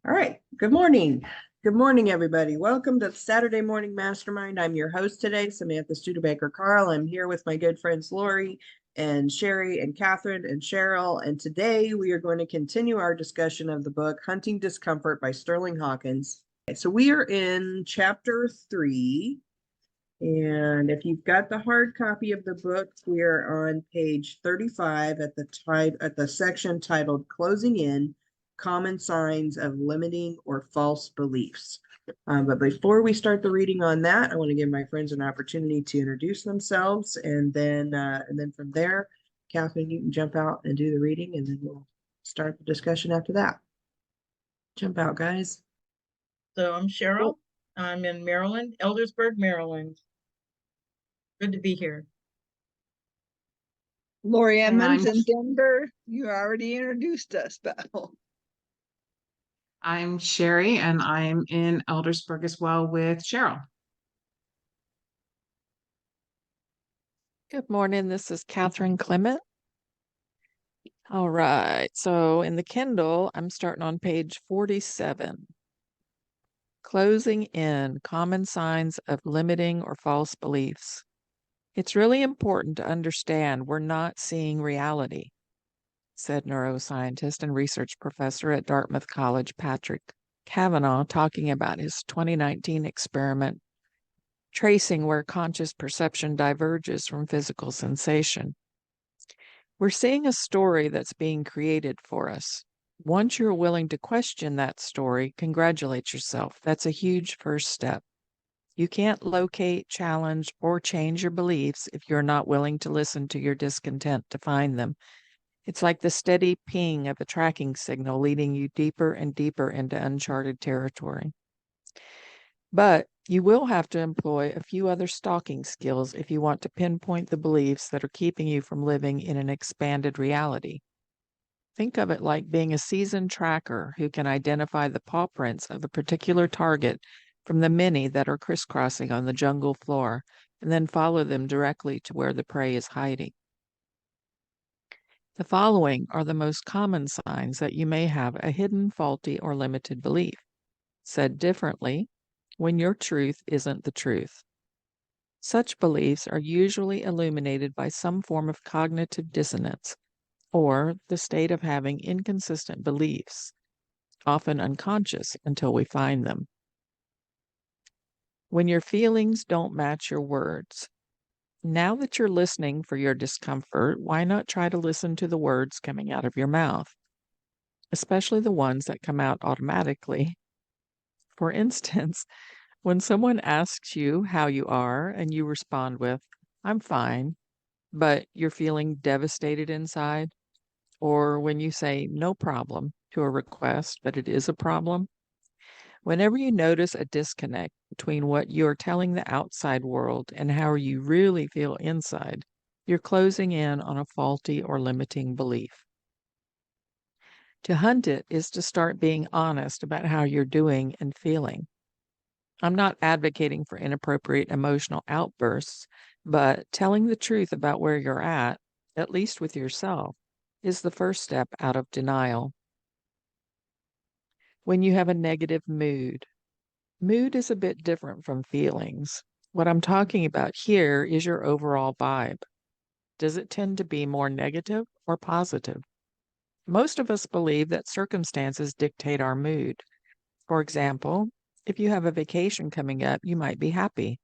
All right. Good morning. Good morning, everybody. Welcome to the Saturday Morning Mastermind. I'm your host today, Samantha Studebaker-Carl. I'm here with my good friends Lori and Sherry and Catherine and Cheryl. And today we are going to continue our discussion of the book Hunting Discomfort by Sterling Hawkins. Okay, so we are in chapter 3. And if you've got the hard copy of the book, we are on page 35 at the section titled Closing In: Common Signs of Limiting or False Beliefs. But before we start the reading on that, I want to give my friends an opportunity to introduce themselves, and then from there, Catherine, you can jump out and do the reading, and then we'll start the discussion after that. Jump out, guys. So I'm Cheryl. I'm in Maryland, Eldersburg, Maryland. Good to be here. Lori Emmons in Denver. You already introduced us, but I'm Sherry, and I'm in Eldersburg as well with Cheryl. Good morning. This is Catherine Clement. All right. So in the Kindle, I'm starting on page 47. Closing in: Common Signs of Limiting or False Beliefs. It's really important to understand we're not seeing reality, said neuroscientist and research professor at Dartmouth College, Patrick Kavanaugh, talking about his 2019 experiment tracing where conscious perception diverges from physical sensation. We're seeing a story that's being created for us. Once you're willing to question that story, congratulate yourself. That's a huge first step. You can't locate, challenge, or change your beliefs if you're not willing to listen to your discontent to find them. It's like the steady ping of a tracking signal leading you deeper and deeper into uncharted territory. But you will have to employ a few other stalking skills if you want to pinpoint the beliefs that are keeping you from living in an expanded reality. Think of it like being a seasoned tracker who can identify the paw prints of a particular target from the many that are crisscrossing on the jungle floor, and then follow them directly to where the prey is hiding. The following are the most common signs that you may have a hidden, faulty, or limited belief. Said differently, when your truth isn't the truth. Such beliefs are usually illuminated by some form of cognitive dissonance, or the state of having inconsistent beliefs, often unconscious until we find them. When your feelings don't match your words. Now that you're listening for your discomfort, why not try to listen to the words coming out of your mouth, especially the ones that come out automatically? For instance, when someone asks you how you are and you respond with, "I'm fine," but you're feeling devastated inside, or when you say "no problem" to a request, but it is a problem. Whenever you notice a disconnect between what you're telling the outside world and how you really feel inside, you're closing in on a faulty or limiting belief. To hunt it is to start being honest about how you're doing and feeling. I'm not advocating for inappropriate emotional outbursts, but telling the truth about where you're at least with yourself, is the first step out of denial. When you have a negative mood, mood is a bit different from feelings. What I'm talking about here is your overall vibe. Does it tend to be more negative or positive? Most of us believe that circumstances dictate our mood. For example, if you have a vacation coming up, you might be happy.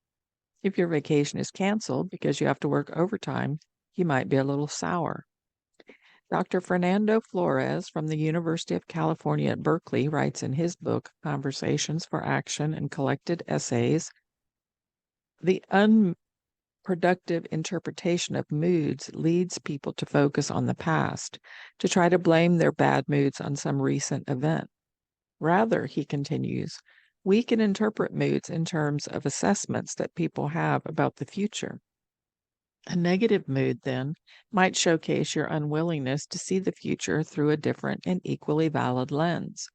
If your vacation is canceled because you have to work overtime, you might be a little sour. Dr. Fernando Flores from the University of California at Berkeley writes in his book, Conversations for Action and Collected Essays, the unproductive interpretation of moods leads people to focus on the past, to try to blame their bad moods on some recent event. Rather, he continues, we can interpret moods in terms of assessments that people have about the future. A negative mood, then, might showcase your unwillingness to see the future through a different and equally valid lens.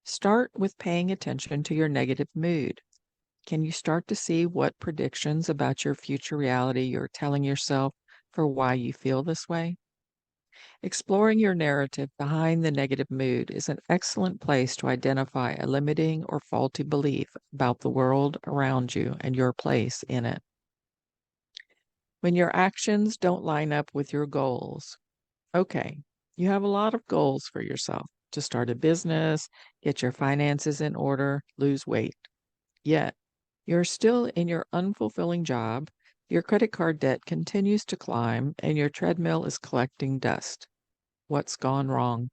Start with paying attention to your negative mood. Can you start to see what predictions about your future reality you're telling yourself for why you feel this way? Exploring your narrative behind the negative mood is an excellent place to identify a limiting or faulty belief about the world around you and your place in it. When your actions don't line up with your goals, okay, you have a lot of goals for yourself to start a business, get your finances in order, lose weight. Yet, you're still in your unfulfilling job, your credit card debt continues to climb, and your treadmill is collecting dust. What's gone wrong?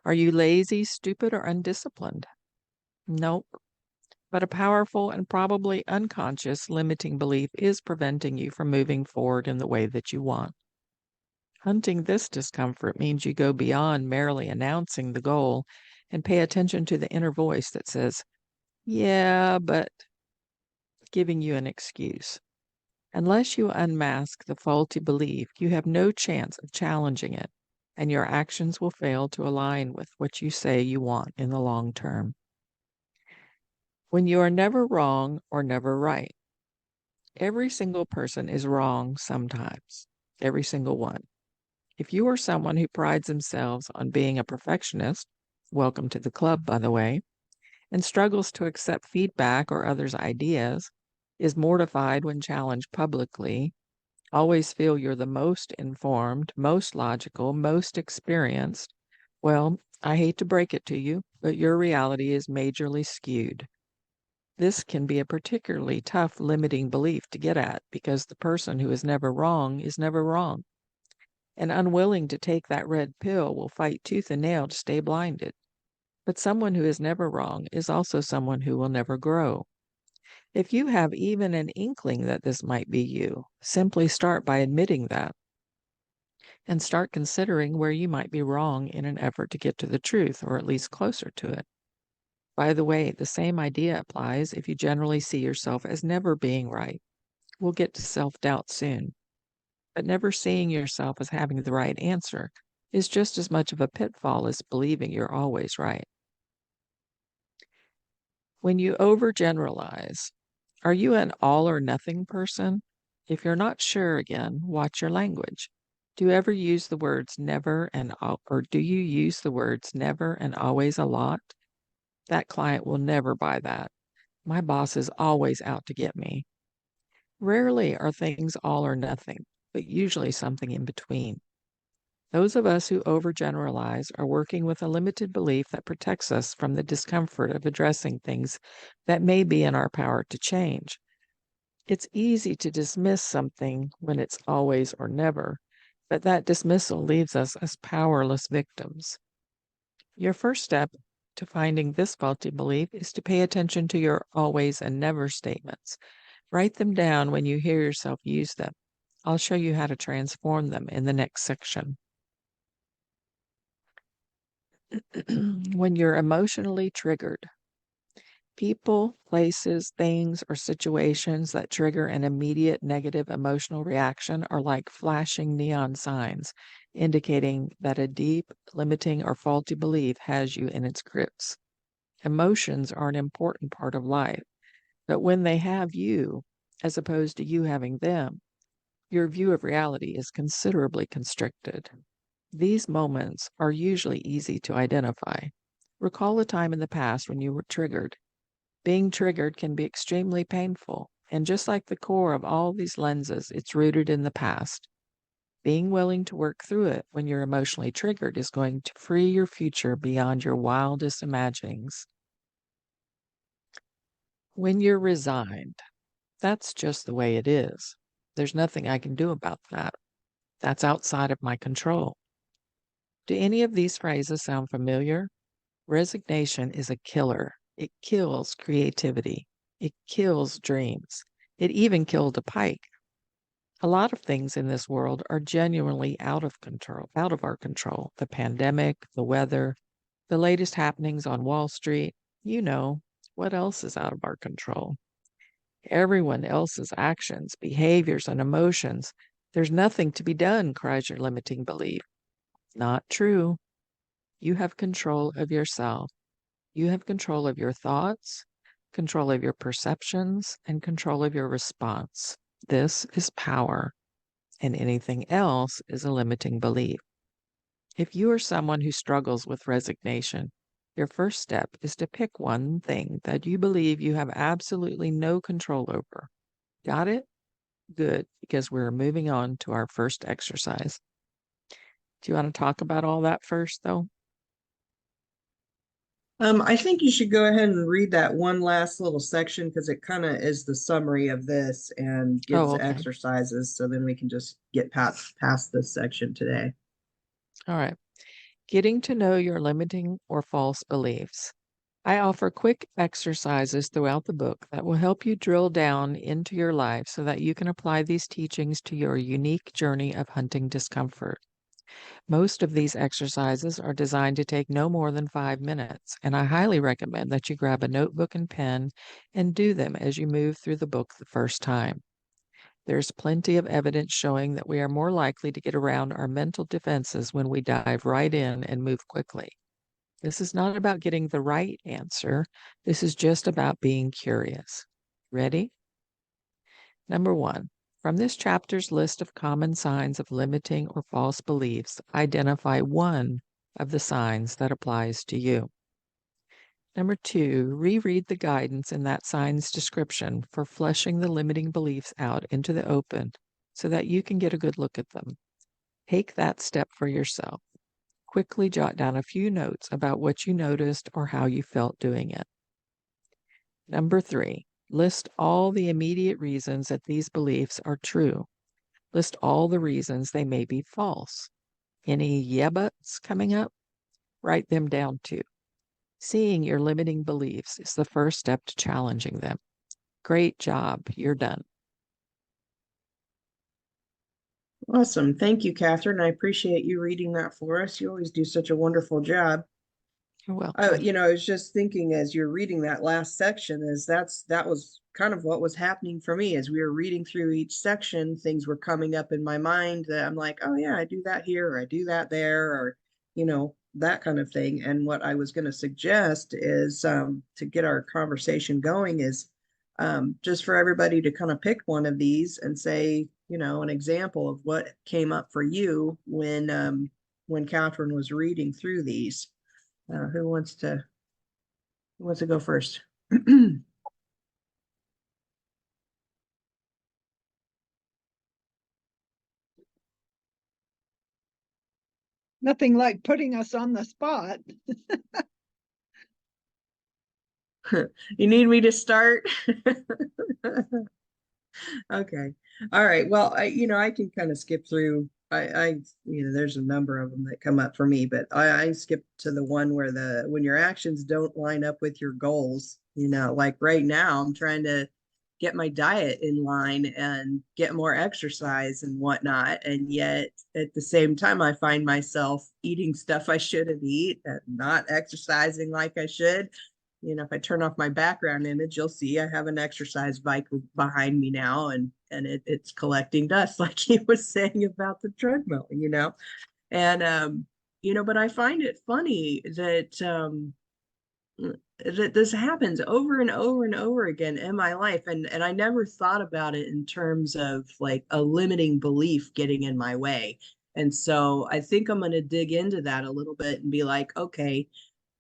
Are you lazy, stupid, or undisciplined? Nope. But a powerful and probably unconscious limiting belief is preventing you from moving forward in the way that you want. Hunting this discomfort means you go beyond merely announcing the goal and pay attention to the inner voice that says, yeah, but giving you an excuse. Unless you unmask the faulty belief, you have no chance of challenging it, and your actions will fail to align with what you say you want in the long term. When you are never wrong or never right, every single person is wrong sometimes, every single one. If you are someone who prides themselves on being a perfectionist, welcome to the club, by the way, and struggles to accept feedback or others' ideas, is mortified when challenged publicly, always feel you're the most informed, most logical, most experienced, well, I hate to break it to you, but your reality is majorly skewed. This can be a particularly tough limiting belief to get at because the person who is never wrong is never wrong. And unwilling to take that red pill will fight tooth and nail to stay blinded. But someone who is never wrong is also someone who will never grow. If you have even an inkling that this might be you, simply start by admitting that and start considering where you might be wrong in an effort to get to the truth, or at least closer to it. By the way, the same idea applies if you generally see yourself as never being right. We'll get to self-doubt soon. But never seeing yourself as having the right answer is just as much of a pitfall as believing you're always right. When you overgeneralize, are you an all or nothing person? If you're not sure, again, watch your language. Do you ever use the words never or do you use the words never and always a lot? That client will never buy that. My boss is always out to get me. Rarely are things all or nothing, but usually something in between. Those of us who overgeneralize are working with a limited belief that protects us from the discomfort of addressing things that may be in our power to change. It's easy to dismiss something when it's always or never, but that dismissal leaves us as powerless victims. Your first step to finding this faulty belief is to pay attention to your always and never statements. Write them down when you hear yourself use them. I'll show you how to transform them in the next section. When you're emotionally triggered, people, places, things, or situations that trigger an immediate negative emotional reaction are like flashing neon signs, indicating that a deep, limiting, or faulty belief has you in its grips. Emotions are an important part of life, but when they have you, as opposed to you having them, your view of reality is considerably constricted. These moments are usually easy to identify. Recall a time in the past when you were triggered. Being triggered can be extremely painful, and just like the core of all these lenses, it's rooted in the past. Being willing to work through it when you're emotionally triggered is going to free your future beyond your wildest imaginings. When you're resigned, that's just the way it is. There's nothing I can do about that. That's outside of my control. Do any of these phrases sound familiar? Resignation is a killer. It kills creativity. It kills dreams. It even killed a pike. A lot of things in this world are genuinely out of our control. The pandemic, the weather, the latest happenings on Wall Street. You know, what else is out of our control? Everyone else's actions, behaviors, and emotions. There's nothing to be done, cries your limiting belief. Not true. You have control of yourself. You have control of your thoughts, control of your perceptions, and control of your response. This is power, and anything else is a limiting belief. If you are someone who struggles with resignation, your first step is to pick one thing that you believe you have absolutely no control over. Got it? Good, because we're moving on to our first exercise. Do you want to talk about all that first, though? I think you should go ahead and read that one last little section because it kind of is the summary of this and gives Oh, okay. exercises. So then we can just get past this section today. All right. Getting to know your limiting or false beliefs. I offer quick exercises throughout the book that will help you drill down into your life so that you can apply these teachings to your unique journey of hunting discomfort. Most of these exercises are designed to take no more than 5 minutes, and I highly recommend that you grab a notebook and pen and do them as you move through the book the first time. There's plenty of evidence showing that we are more likely to get around our mental defenses when we dive right in and move quickly. This is not about getting the right answer. This is just about being curious. Ready? Number 1. From this chapter's list of common signs of limiting or false beliefs, identify one of the signs that applies to you. Number 2, reread the guidance in that sign's description for fleshing the limiting beliefs out into the open so that you can get a good look at them. Take that step for yourself. Quickly jot down a few notes about what you noticed or how you felt doing it. Number 3, list all the immediate reasons that these beliefs are true. List all the reasons they may be false. Any yeah buts coming up? Write them down too. Seeing your limiting beliefs is the first step to challenging them. Great job. You're done. Awesome. Thank you, Catherine. I appreciate you reading that for us. You always do such a wonderful job. You're welcome. I was just thinking as you're reading that last section that was kind of what was happening for me as we were reading through each section. Things were coming up in my mind that I'm like, oh yeah, I do that here, or I do that there, or that kind of thing. And what I was going to suggest is to get our conversation going is just for everybody to kind of pick one of these and say, an example of what came up for you when Catherine was reading through these. Who wants to go first? Nothing like putting us on the spot. You need me to start? Okay. All right. Well, I can kind of skip through. There's a number of them that come up for me, but I skip to the one where when your actions don't line up with your goals, like right now, I'm trying to get my diet in line and get more exercise and whatnot. And yet at the same time, I find myself eating stuff I shouldn't eat and not exercising like I should. If I turn off my background image, you'll see I have an exercise bike behind me now, and it's collecting dust, like he was saying about the treadmill, and but I find it funny that this happens over and over and over again in my life, and I never thought about it in terms of like a limiting belief getting in my way. And so I think I'm going to dig into that a little bit and be like, okay,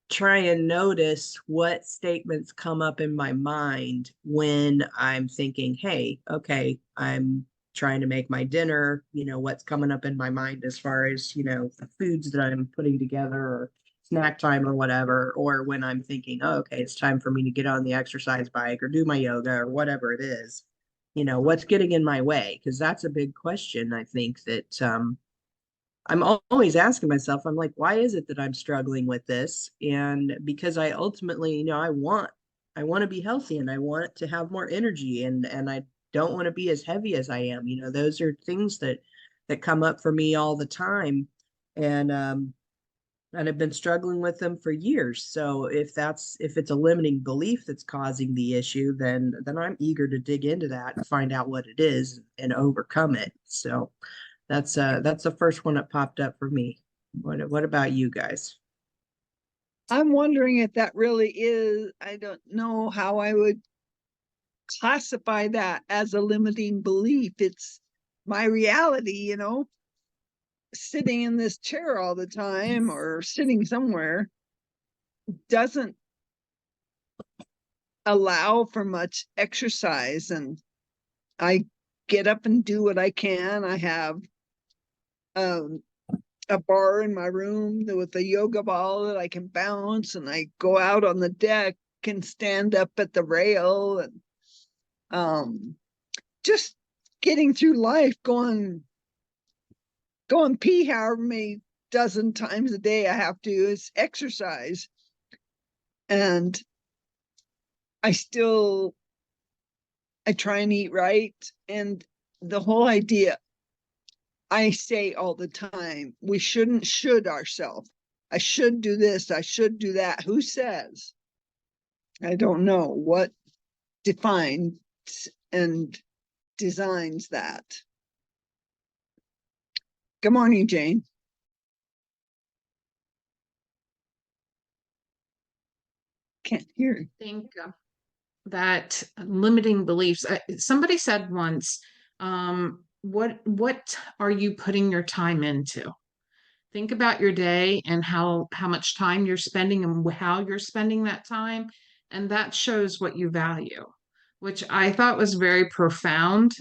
try and notice what statements come up in my mind when I'm thinking, hey, okay, I'm trying to make my dinner, what's coming up in my mind as far as, the foods that I'm putting together or snack time or whatever, or when I'm thinking, oh, okay, it's time for me to get on the exercise bike or do my yoga or whatever it is, what's getting in my way? Because that's a big question. I think that I'm always asking myself, I'm like, why is it that I'm struggling with this? And because I ultimately, I want to be healthy and I want to have more energy and I don't want to be as heavy as I am. Those are things that come up for me all the time. And I've been struggling with them for years. So if it's a limiting belief that's causing the issue, then I'm eager to dig into that and find out what it is and overcome it. So that's the first one that popped up for me. What about you guys? I'm wondering if that really is, I don't know how I would classify that as a limiting belief. It's my reality, sitting in this chair all the time or sitting somewhere doesn't allow for much exercise. And I get up and do what I can. I have a bar in my room with a yoga ball that I can bounce, and I go out on the deck and stand up at the rail, and just getting through life, going pee however many dozen times a day I have to is exercise. And I try and eat right. And the whole idea, I say all the time, we shouldn't should ourselves. I should do this, I should do that. Who says? I don't know what defines and designs that. Good morning, Jane. Can't hear. Think that limiting beliefs. Somebody said once, what are you putting your time into? Think about your day and how much time you're spending and how you're spending that time, and that shows what you value, which I thought was very profound,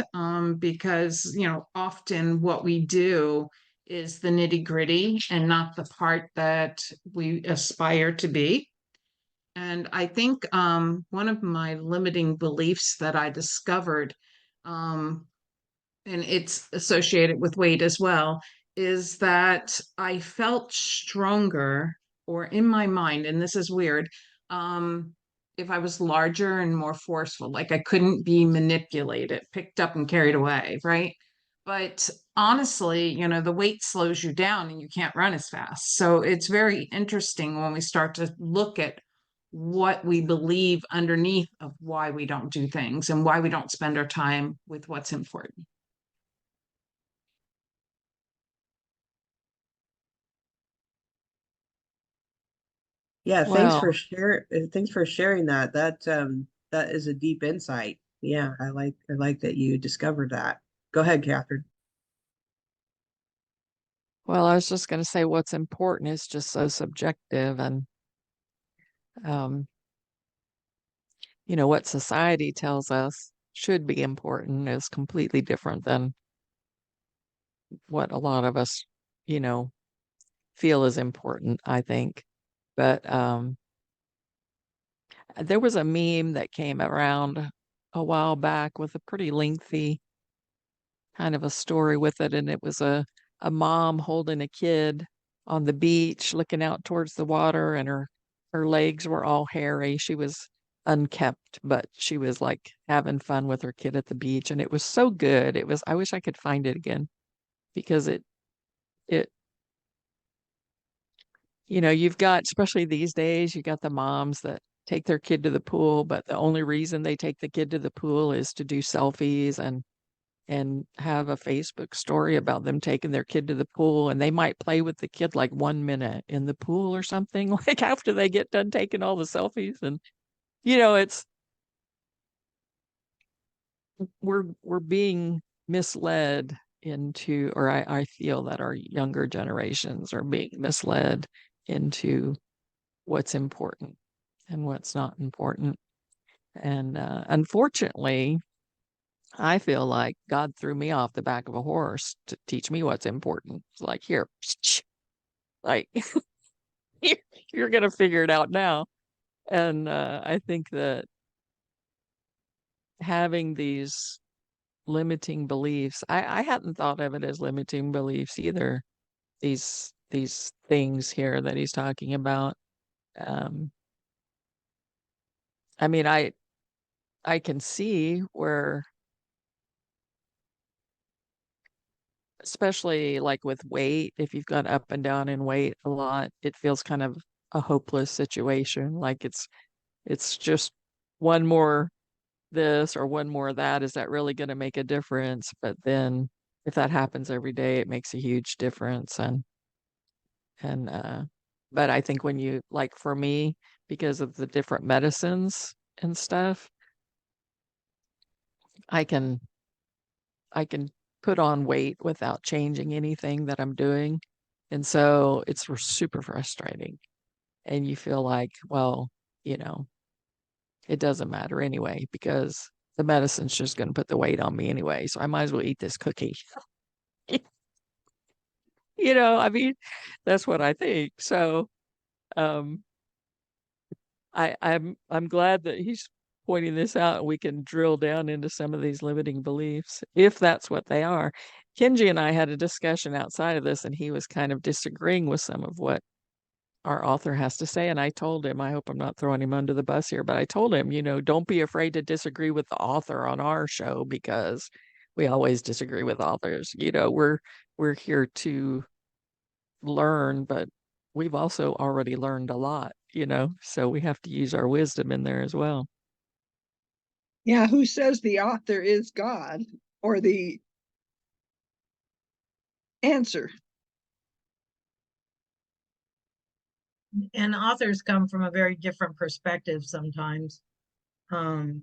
because often what we do is the nitty-gritty and not the part that we aspire to be. And I think one of my limiting beliefs that I discovered, and it's associated with weight as well, is that I felt stronger, or in my mind, and this is weird, if I was larger and more forceful, like I couldn't be manipulated, picked up and carried away, right? But honestly, the weight slows you down and you can't run as fast. So it's very interesting when we start to look at what we believe underneath of why we don't do things and why we don't spend our time with what's important. Yeah, Well, thanks for sharing that. That is a deep insight. Yeah, I like that you discovered that. Go ahead, Catherine. well, I was just going to say what's important is just so subjective, and um, what society tells us should be important is completely different than what a lot of us, you know, feel is important, I think. But there was a meme that came around a while back with a pretty lengthy kind of a story with it, and it was a mom holding a kid on the beach looking out towards the water, and her legs were all hairy. She was unkept, but she was like having fun with her kid at the beach, and it was so good. I wish I could find it again, because it you've got, especially these days, you got the moms that take their kid to the pool, but the only reason they take the kid to the pool is to do selfies and have a Facebook story about them taking their kid to the pool, and they might play with the kid like 1 minute in the pool or something, like after they get done taking all the selfies. And it's we're being misled into, or I feel that our younger generations are being misled into what's important and what's not important. And unfortunately, I feel like God threw me off the back of a horse to teach me what's important. It's like, here, like you're gonna figure it out now. And I think that having these limiting beliefs, I hadn't thought of it as limiting beliefs either. These things here that he's talking about. Um, I mean, I can see where, especially like with weight, if you've gone up and down in weight a lot, it feels kind of a hopeless situation. Like it's just one more this or one more that. Is that really going to make a difference? But then if that happens every day, it makes a huge difference. And but I think when you, like for me, because of the different medicines and stuff, I can put on weight without changing anything that I'm doing. And so it's super frustrating. And you feel like, well, you know, it doesn't matter anyway, because the medicine's just going to put the weight on me anyway. So I might as well eat this cookie. I mean, that's what I think. So, I'm glad that he's pointing this out and we can drill down into some of these limiting beliefs if that's what they are. Kenji and I had a discussion outside of this, and he was kind of disagreeing with some of what our author has to say. And I told him, I hope I'm not throwing him under the bus here, but I told him, don't be afraid to disagree with the author on our show, because we always disagree with authors. We're here to learn, but we've also already learned a lot, so we have to use our wisdom in there as well. Yeah, who says the author is God or the answer? And authors come from a very different perspective sometimes. I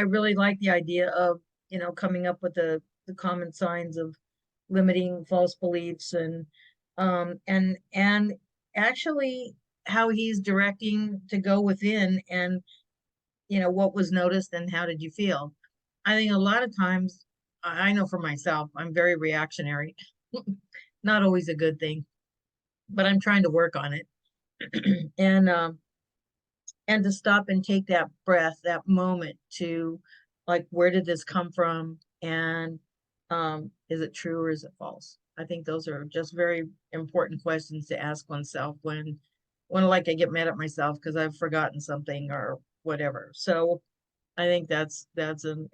really like the idea of, coming up with the common signs of limiting false beliefs and actually how he's directing to go within and, what was noticed and how did you feel? I think a lot of times, I know for myself, I'm very reactionary. Not always a good thing, but I'm trying to work on it. and to stop and take that breath, that moment to, like, where did this come from? And is it true or is it false? I think those are just very important questions to ask oneself when like I get mad at myself because I've forgotten something or whatever. So I think that's so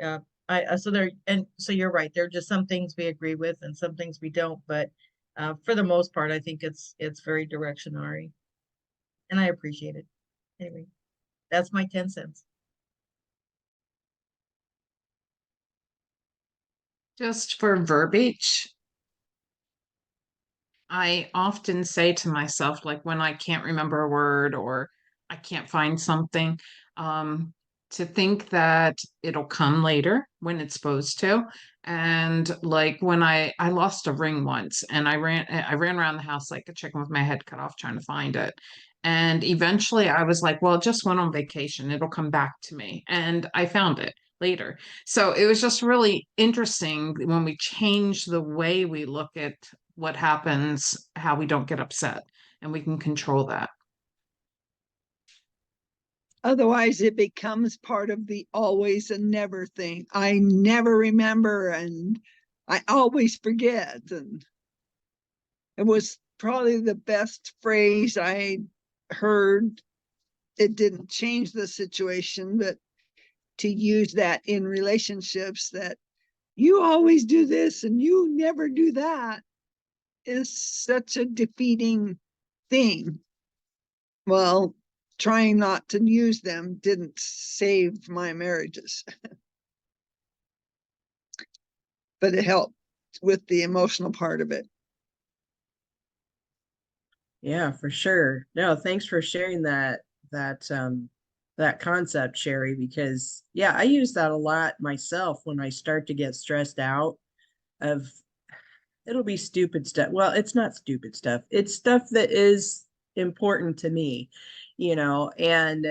you're right. There are just some things we agree with and some things we don't, but for the most part, I think it's very directionary, and I appreciate it. Anyway, that's my 10 cents. Just for verbiage, I often say to myself, like when I can't remember a word or I can't find something, to think that it'll come later when it's supposed to. And like when I lost a ring once, and I ran around the house like a chicken with my head cut off trying to find it. And eventually I was like, well, it just went on vacation. It'll come back to me. And I found it later. So it was just really interesting when we change the way we look at what happens, how we don't get upset, and we can control that. Otherwise, it becomes part of the always and never thing. I never remember and I always forget. And it was probably the best phrase I heard. It didn't change the situation, but to use that in relationships, that you always do this and you never do that, is such a defeating thing. Well, trying not to use them didn't save my marriages, but it helped with the emotional part of it. Yeah, for sure. No, thanks for sharing that concept, Sherry, because yeah, I use that a lot myself when I start to get stressed out of, it'll be stupid stuff. Well, it's not stupid stuff. It's stuff that is important to me, and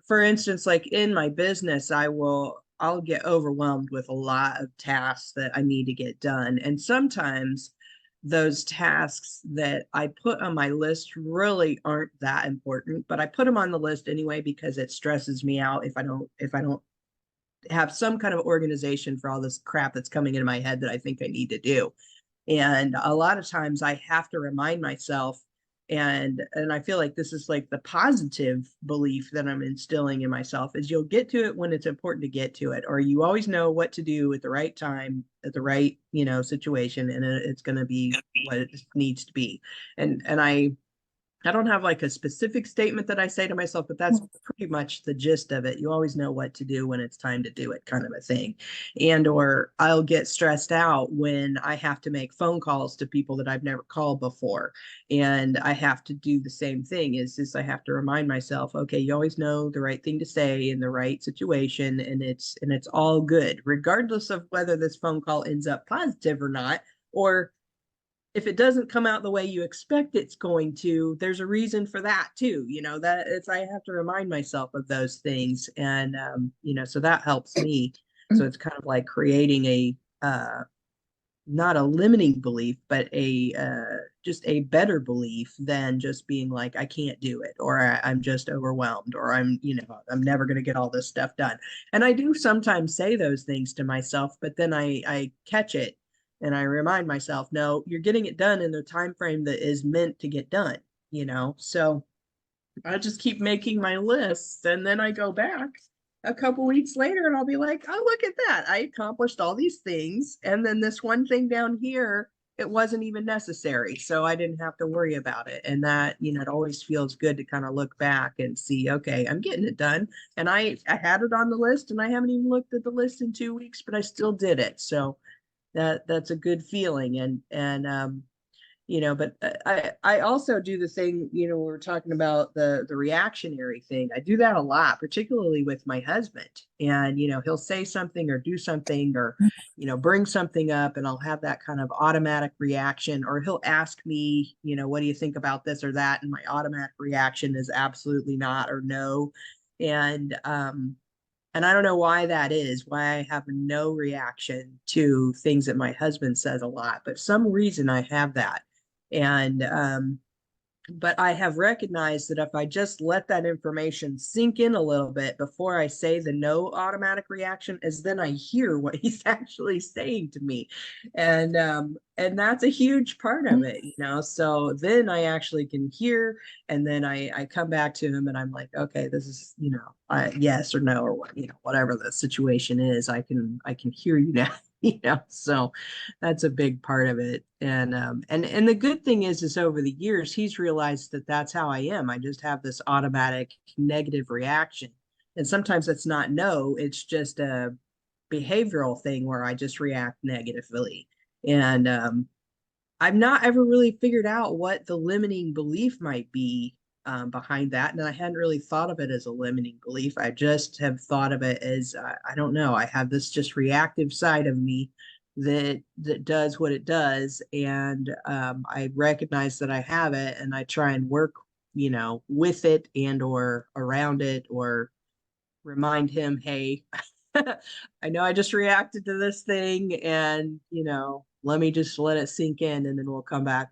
for instance, like in my business, I'll get overwhelmed with a lot of tasks that I need to get done. And sometimes those tasks that I put on my list really aren't that important, but I put them on the list anyway because it stresses me out if I don't have some kind of organization for all this crap that's coming into my head that I think I need to do. And a lot of times I have to remind myself, and I feel like this is like the positive belief that I'm instilling in myself, is you'll get to it when it's important to get to it, or you always know what to do at the right time, at the right, situation, and it's going to be what it needs to be. And I don't have like a specific statement that I say to myself, but that's pretty much the gist of it. You always know what to do when it's time to do it, kind of a thing. And or I'll get stressed out when I have to make phone calls to people that I've never called before. And I have to do the same thing, is I have to remind myself, okay, you always know the right thing to say in the right situation, and it's all good, regardless of whether this phone call ends up positive or not, or if it doesn't come out the way you expect it's going to, there's a reason for that too. That it's, I have to remind myself of those things. And, so that helps me. So it's kind of like creating not a limiting belief, but just a better belief than just being like, I can't do it, or I'm just overwhelmed, or I'm never going to get all this stuff done. And I do sometimes say those things to myself, but then I catch it. And I remind myself, no, you're getting it done in the time frame that is meant to get done, So I just keep making my lists, and then I go back a couple weeks later and I'll be like, oh, look at that. I accomplished all these things. And then this one thing down here, it wasn't even necessary. So I didn't have to worry about it. And that, it always feels good to kind of look back and see, okay, I'm getting it done. And I had it on the list, and I haven't even looked at the list in 2 weeks, but I still did it. So that's a good feeling. And but I also do the thing, we're talking about the reactionary thing. I do that a lot, particularly with my husband. And he'll say something or do something, or bring something up, and I'll have that kind of automatic reaction. Or he'll ask me, what do you think about this or that, and my automatic reaction is absolutely not or no. And I don't know why that is, why I have no reaction to things that my husband says a lot, but some reason I have that. And but I have recognized that if I just let that information sink in a little bit before I say the no automatic reaction, is then I hear what he's actually saying to me. And that's a huge part of it, So then I actually can hear, and then I come back to him and I'm like, okay, this is, yes or no, or what, whatever the situation is, I can hear you now. So that's a big part of it. And the good thing is over the years, he's realized that that's how I am. I just have this automatic negative reaction. And sometimes it's not no, it's just a behavioral thing where I just react negatively. And I've not ever really figured out what the limiting belief might be behind that. And I hadn't really thought of it as a limiting belief. I just have thought of it as, I don't know, I have this just reactive side of me that does what it does. And I recognize that I have it, and I try and work, with it and or around it, or remind him, hey, I know I just reacted to this thing, and, let me just let it sink in, and then we'll come back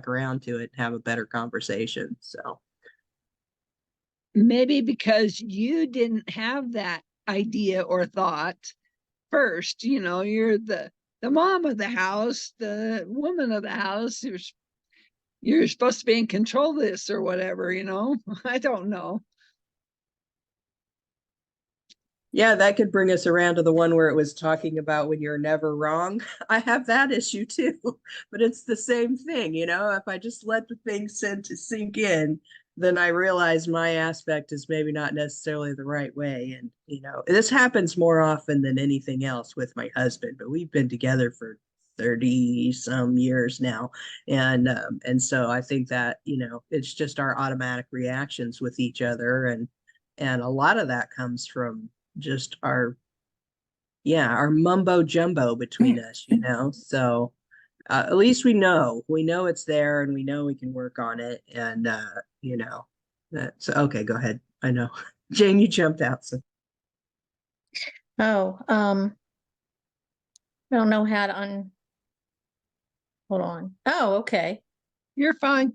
around to it and have a better conversation. So maybe because you didn't have that idea or thought first, you're the mom of the house, the woman of the house. You're supposed to be in control of this or whatever, I don't know. yeah, that could bring us around to the one where it was talking about when you're never wrong. I have that issue too, but it's the same thing, if I just let the thing sink in, then I realize my aspect is maybe not necessarily the right way. And, this happens more often than anything else with my husband, but we've been together for 30 some years now. And so I think that, it's just our automatic reactions with each other. And a lot of that comes from just our mumbo jumbo between us, So at least we know it's there, and we know we can work on it. And so okay, go ahead. I know Jane, you jumped out. So I don't know how to hold on. Oh, okay. You're fine.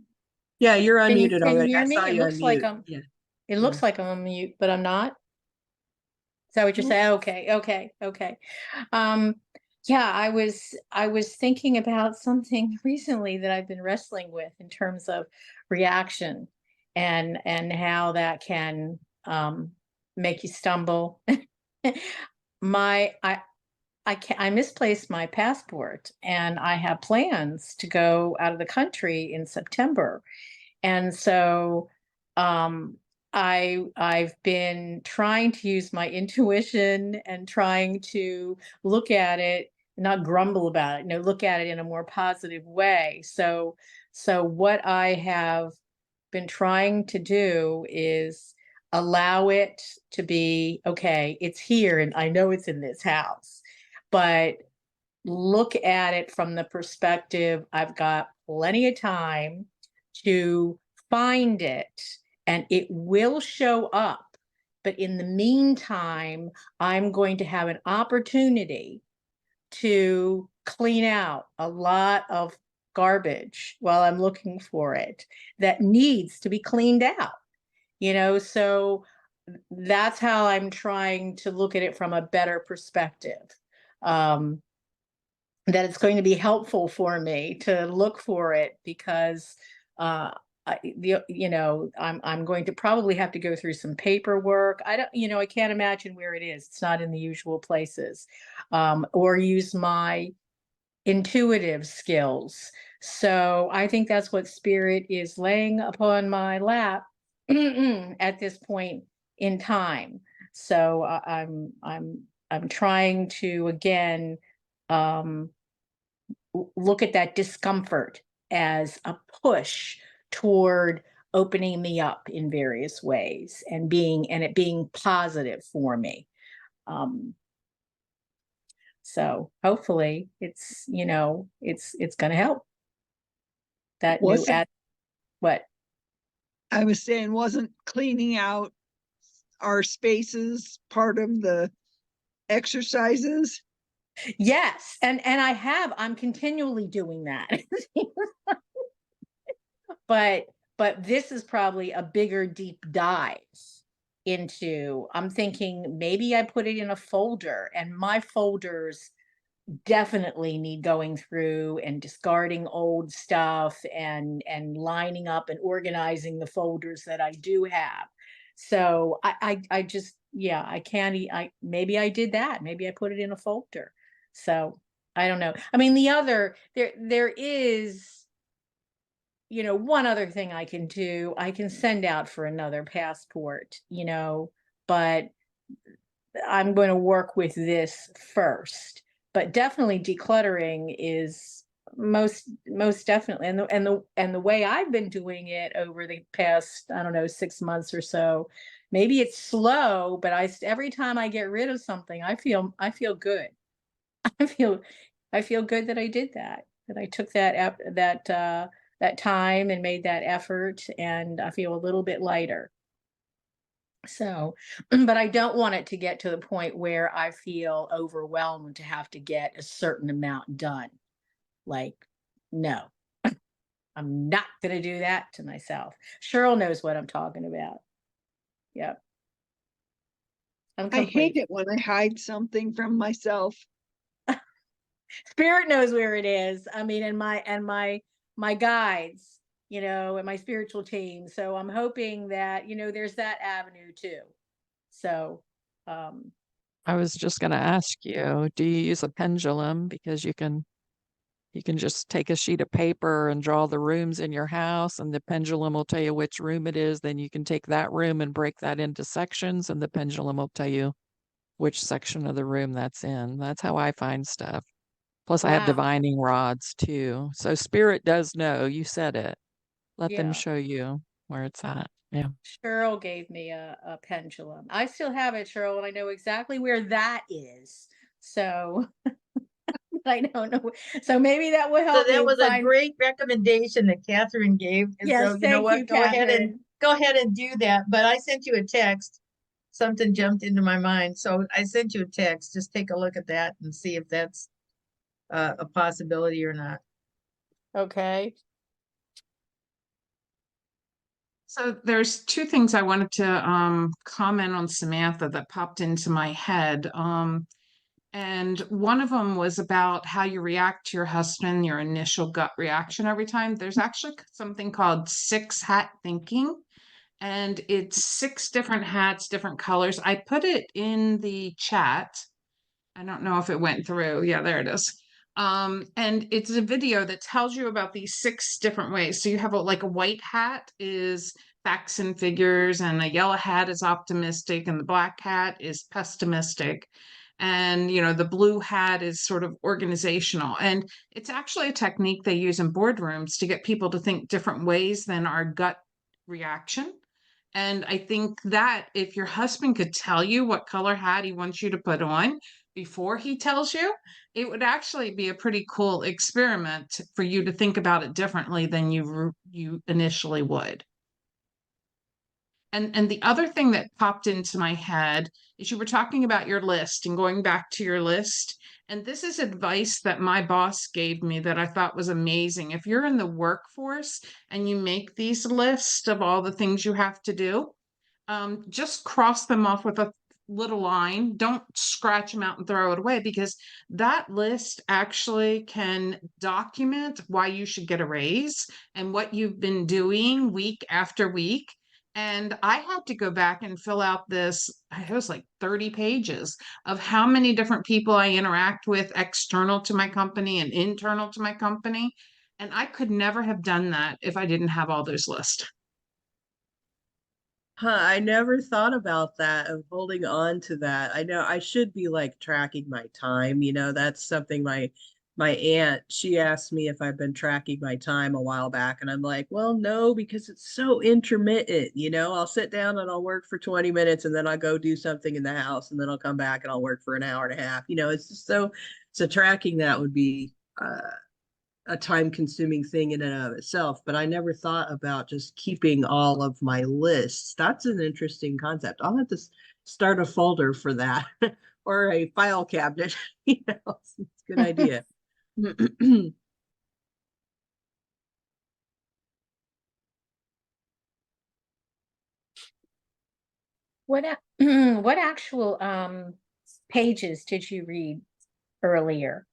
yeah, you're Can you unmuted already. hear I me? saw It you looks like unmute. Yeah. it looks like I'm on mute, but I'm not. Is that what you're saying? Okay. Yeah, I was thinking about something recently that I've been wrestling with in terms of reaction and how that can make you stumble. I misplaced my passport, and I have plans to go out of the country in September. And so I've been trying to use my intuition and trying to look at it, not grumble about it, look at it in a more positive way. So what I have been trying to do is allow it to be, okay, it's here and I know it's in this house, but look at it from the perspective I've got plenty of time to find it and it will show up. But in the meantime, I'm going to have an opportunity to clean out a lot of garbage while I'm looking for it that needs to be cleaned out. So that's how I'm trying to look at it from a better perspective. That it's going to be helpful for me to look for it because I'm going to probably have to go through some paperwork. I can't imagine where it is. It's not in the usual places, or use my intuitive skills. So I think that's what Spirit is laying upon my lap at this point in time. So I'm trying to again look at that discomfort as a push toward opening me up in various ways and it being positive for me. So hopefully it's going to help. That new what? I was saying, wasn't cleaning out our spaces part of the exercises? Yes, and I'm continually doing that. but this is probably a bigger deep dive into, I'm thinking maybe I put it in a folder, and my folders definitely need going through and discarding old stuff and lining up and organizing the folders that I do have. So I just, I can't, maybe I did that. Maybe I put it in a folder. So I don't know. I mean, there is, one other thing I can do. I can send out for another passport, but I'm going to work with this first. But definitely decluttering is most definitely, and the way I've been doing it over the past, I don't know, 6 months or so. Maybe it's slow, but every time I get rid of something, I feel good. I feel good that I did that I took that time and made that effort, and I feel a little bit lighter. So, but I don't want it to get to the point where I feel overwhelmed to have to get a certain amount done. Like, no, I'm not going to do that to myself. Cheryl knows what I'm talking about. Yep. I'm I hate complete. it when I hide something from myself. Spirit knows where it is. I mean, and my guides, and my spiritual team. So I'm hoping that, there's that avenue too. So, I was just going to ask you, do you use a pendulum? Because you can just take a sheet of paper and draw the rooms in your house, and the pendulum will tell you which room it is. Then you can take that room and break that into sections, and the pendulum will tell you which section of the room that's in. That's how I find stuff. Plus, I have wow. divining rods too. So Spirit does know. You said it. Let them Yeah. show you where it's at. Yeah. Cheryl gave me a pendulum. I still have it, Cheryl, and I know exactly where that is. So I don't know. So maybe that will So help that me was a find. great recommendation that Catherine gave. And Yes, so you know thank you, what? Go ahead and do that. But I sent you a text. Something jumped into my mind. So I sent you a text. Just take a look at that and see if that's a possibility or not. Okay. So there's two things I wanted to comment on, Samantha, that popped into my head. And one of them was about how you react to your husband, your initial gut reaction every time. There's actually something called 6-hat thinking, and it's 6 different hats, different colors. I put it in the chat. I don't know if it went through. Yeah, there it is. And it's a video that tells you about these 6 different ways. So you have like a white hat is facts and figures, and a yellow hat is optimistic, and the black hat is pessimistic. And, the blue hat is sort of organizational. And it's actually a technique they use in boardrooms to get people to think different ways than our gut reaction. And I think that if your husband could tell you what color hat he wants you to put on before he tells you, it would actually be a pretty cool experiment for you to think about it differently than you initially would. And the other thing that popped into my head is you were talking about your list and going back to your list. And this is advice that my boss gave me that I thought was amazing. If you're in the workforce and you make these lists of all the things you have to do, just cross them off with a little line. Don't scratch them out and throw it away, because that list actually can document why you should get a raise and what you've been doing week after week. And I had to go back and fill out this, it was like 30 pages of how many different people I interact with external to my company and internal to my company. And I could never have done that if I didn't have all those lists. Huh, I never thought about that, of holding on to that. I know I should be like tracking my time, that's something my aunt, she asked me if I've been tracking my time a while back, and I'm like, well, no, because it's so intermittent, I'll sit down and I'll work for 20 minutes, and then I'll go do something in the house, and then I'll come back and I'll work for an hour and a half. It's just so tracking that would be a time-consuming thing in and of itself, but I never thought about just keeping all of my lists. That's an interesting concept. I'll have to start a folder for that or a file cabinet. It's a good idea. What actual pages did you read earlier?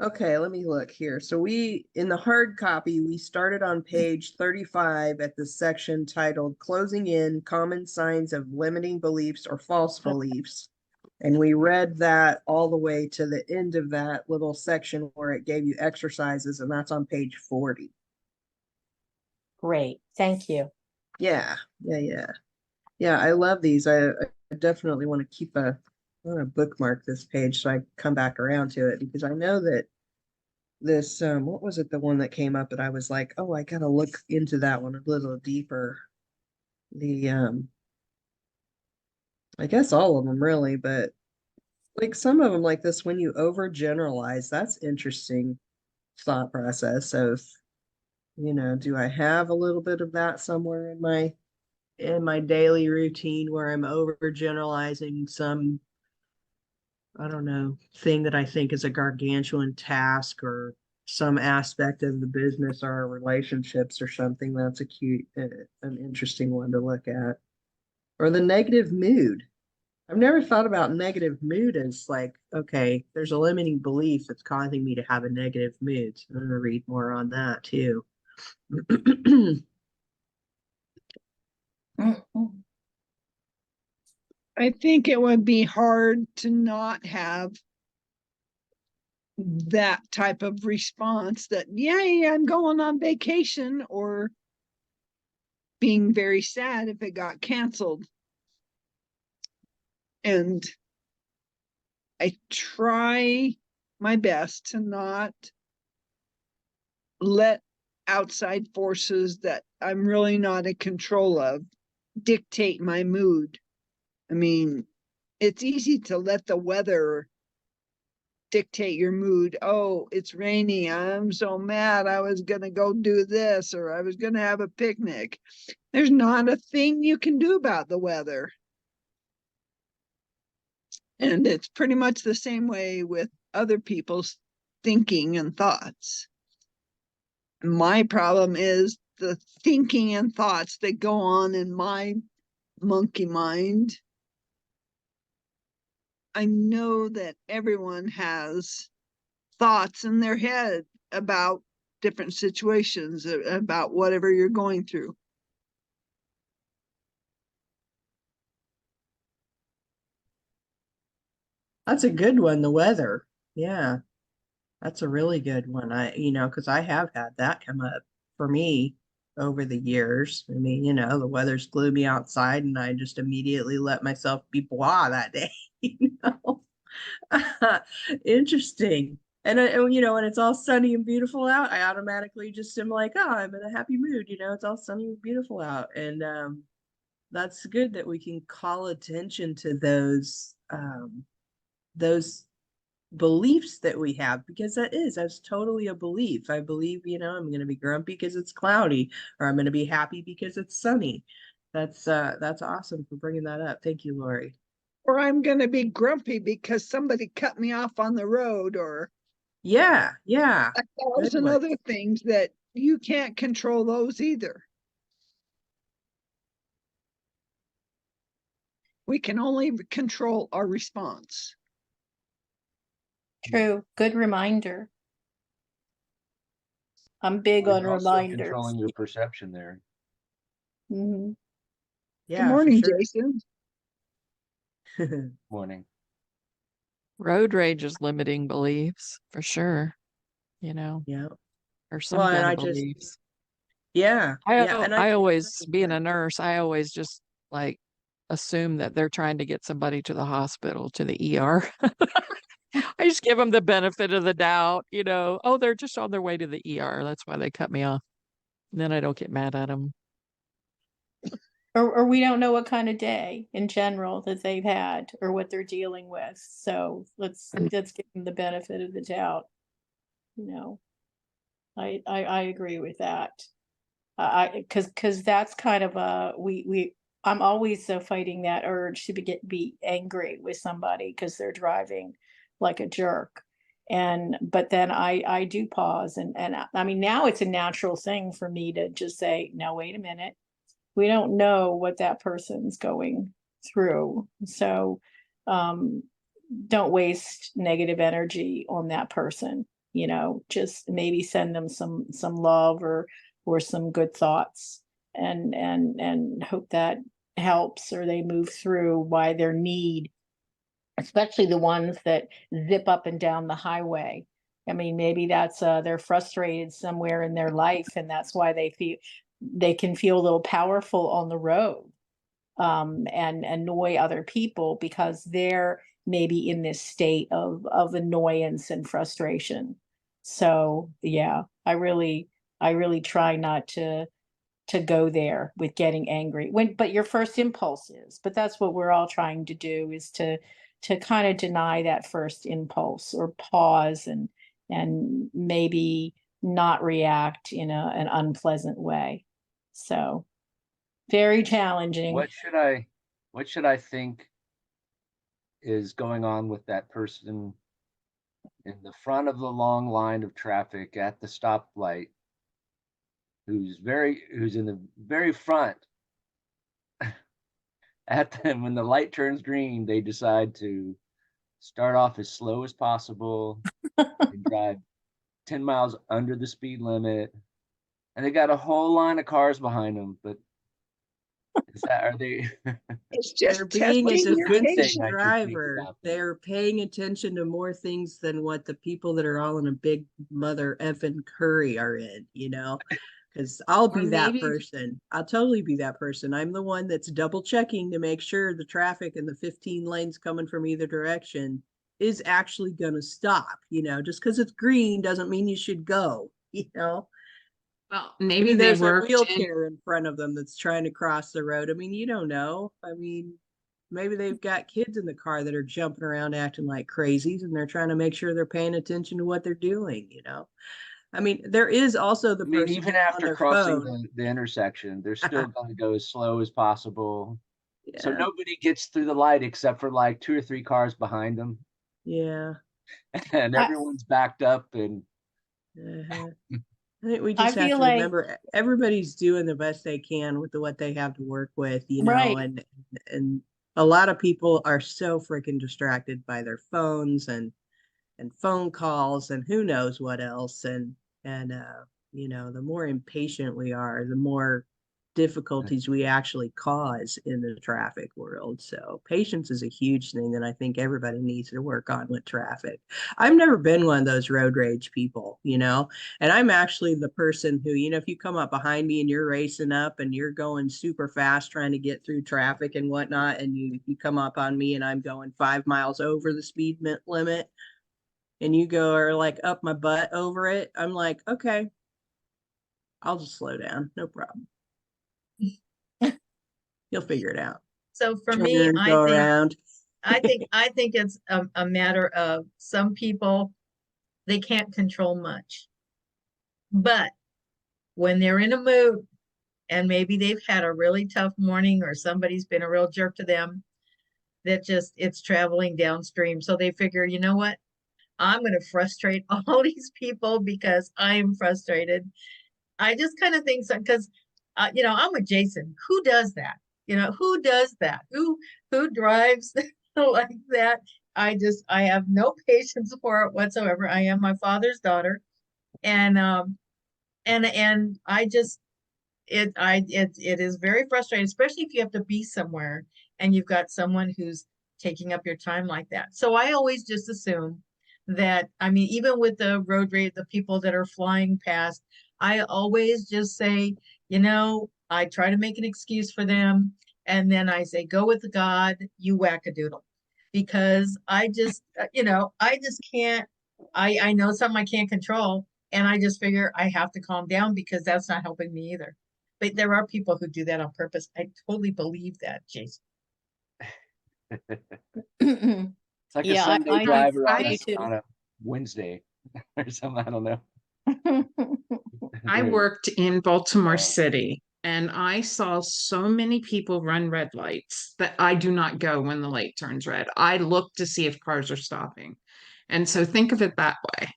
Okay, let me look here. So in the hard copy, we started on page 35 at the section titled Closing In, Common Signs of Limiting Beliefs or False Beliefs. And we read that all the way to the end of that little section where it gave you exercises, and that's on page 40. Great, thank you. Yeah, I love these. I definitely want to bookmark this page so I come back around to it, because I know that this what was it, the one that came up that I was like, oh, I gotta look into that one a little deeper. The I guess all of them really, but like some of them, like this, when you overgeneralize, that's interesting thought process of, do I have a little bit of that somewhere in my daily routine where I'm overgeneralizing some, I don't know, thing that I think is a gargantuan task or some aspect of the business or our relationships or something. That's an interesting one to look at. Or the negative mood. I've never thought about negative mood as like, okay, there's a limiting belief that's causing me to have a negative mood. So I'm going to read more on that too. I think it would be hard to not have that type of response that, yay, I'm going on vacation, or being very sad if it got canceled. And I try my best to not let outside forces that I'm really not in control of dictate my mood. I mean, it's easy to let the weather dictate your mood. Oh, it's rainy. I'm so mad. I was going to go do this, or I was going to have a picnic. There's not a thing you can do about the weather. And it's pretty much the same way with other people's thinking and thoughts. My problem is the thinking and thoughts that go on in my monkey mind. I know that everyone has thoughts in their head about different situations, about whatever you're going through. That's a good one, the weather. Yeah, that's a really good one. Because I have had that come up for me over the years. I mean, the weather's gloomy outside and I just immediately let myself be blah that day, you know. Interesting. And when it's all sunny and beautiful out, I automatically just am like, oh, I'm in a happy mood. It's all sunny and beautiful out. And that's good that we can call attention to those beliefs that we have, because that's totally a belief. I believe, I'm going to be grumpy because it's cloudy, or I'm going to be happy because it's sunny. That's awesome for bringing that up. Thank you, Lori. Or I'm going to be grumpy because somebody cut me off on the road, or Yeah, a good thousand one. other things that you can't control those either. We can only control our response. True. Good reminder. I'm big Well, on you're also reminders. controlling your perception there. Hmm. Yeah, Good morning, for Jason. sure. Morning. Road rage is limiting beliefs for sure, Yeah. or some Well, and kind I of just, beliefs. yeah, and I think always, being a that. nurse, I always just like assume that they're trying to get somebody to the hospital, to the ER. I just give them the benefit of the doubt, oh, they're just on their way to the ER. That's why they cut me off. And then I don't get mad at them. Or we don't know what kind of day in general that they've had or what they're dealing with. So let's give them the benefit of the doubt. I agree with that. Because that's kind of I'm always so fighting that urge to be angry with somebody because they're driving like a jerk. But then I do pause and I mean, now it's a natural thing for me to just say, no, wait a minute. We don't know what that person's going through. So don't waste negative energy on that person. Just maybe send them some love or some good thoughts and hope that helps, or they move through why their need, especially the ones that zip up and down the highway. I mean, maybe that's they're frustrated somewhere in their life, and that's why they can feel a little powerful on the road, and annoy other people because they're maybe in this state of annoyance and frustration. So yeah, I really try not to go there with getting angry but your first impulse is, but that's what we're all trying to do, is to kind of deny that first impulse, or pause and maybe not react in an unpleasant way. So very challenging. What should I think is going on with that person in the front of the long line of traffic at the stoplight, who's in the very front? When the light turns green, they decide to start off as slow as possible and drive 10 miles under the speed limit, and they got a whole line of cars behind them. But are they? It's They're just being a What's testing the your good thing defensive patience. I should think driver. about them? They're paying attention to more things than what the people that are all in a big mother effing curry are in, because I'll Or be that maybe person. I'll totally be that person. I'm the one that's double checking to make sure the traffic and the 15 lanes coming from either direction is actually going to stop. Just because it's green doesn't mean you should go, well, Maybe maybe they there's a worked in, wheelchair in front of them that's trying to cross the road. I mean, you don't know. I mean, maybe they've got kids in the car that are jumping around acting like crazies and they're trying to make sure they're paying attention to what they're doing. I mean, there is also the I mean, person even who's on after their crossing phone. the intersection, they're still going to go as slow as possible. So Yeah. nobody gets through the light except for like 2 or 3 cars behind them, Yeah. and I, everyone's backed up. And Uh-huh. I think we I just have feel to like, remember everybody's doing the best they can with what they have to work with, right. and a lot of people are so freaking distracted by their phones and phone calls and who knows what else. And the more impatient we are, the more difficulties we actually cause in the traffic world. So patience is a huge thing that I think everybody needs to work on with traffic. I've never been one of those road rage people, you know, and I'm actually the person who, you know, if you come up behind me and you're racing up and you're going super fast trying to get through traffic and whatnot, and you come up on me and I'm going 5 miles over the speed limit, and you go or like up my butt over it, I'm like, okay, I'll just slow down, no problem. You'll figure it out. So for Turn me, and I go think, around. I think it's a matter of some people, they can't control much. But when they're in a mood and maybe they've had a really tough morning or somebody's been a real jerk to them, that just, it's traveling downstream. So they figure, you know what? I'm going to frustrate all these people because I am frustrated. I just kind of think so, because, you know, I'm with Jason. Who does that? You know, who does that? Who drives like that? I have no patience for it whatsoever. I am my father's daughter. And I just, it is very frustrating, especially if you have to be somewhere and you've got someone who's taking up your time like that. So I always just assume that, I mean, even with the road rage, the people that are flying past, I always just say, you know, I try to make an excuse for them. And then I say, go with God, you wackadoodle. Because I just, you know, I just can't, I know something I can't control. And I just figure I have to calm down because that's not helping me either. But there are people who do that on purpose. I totally believe that, Jason. It's like a Yeah, Sunday I driver on do a, too. on a Wednesday or something. I don't know. I They're- worked in Baltimore uh, City and I saw so many people run red lights that I do not go when the light turns red. I look to see if cars are stopping. And so think of it that way.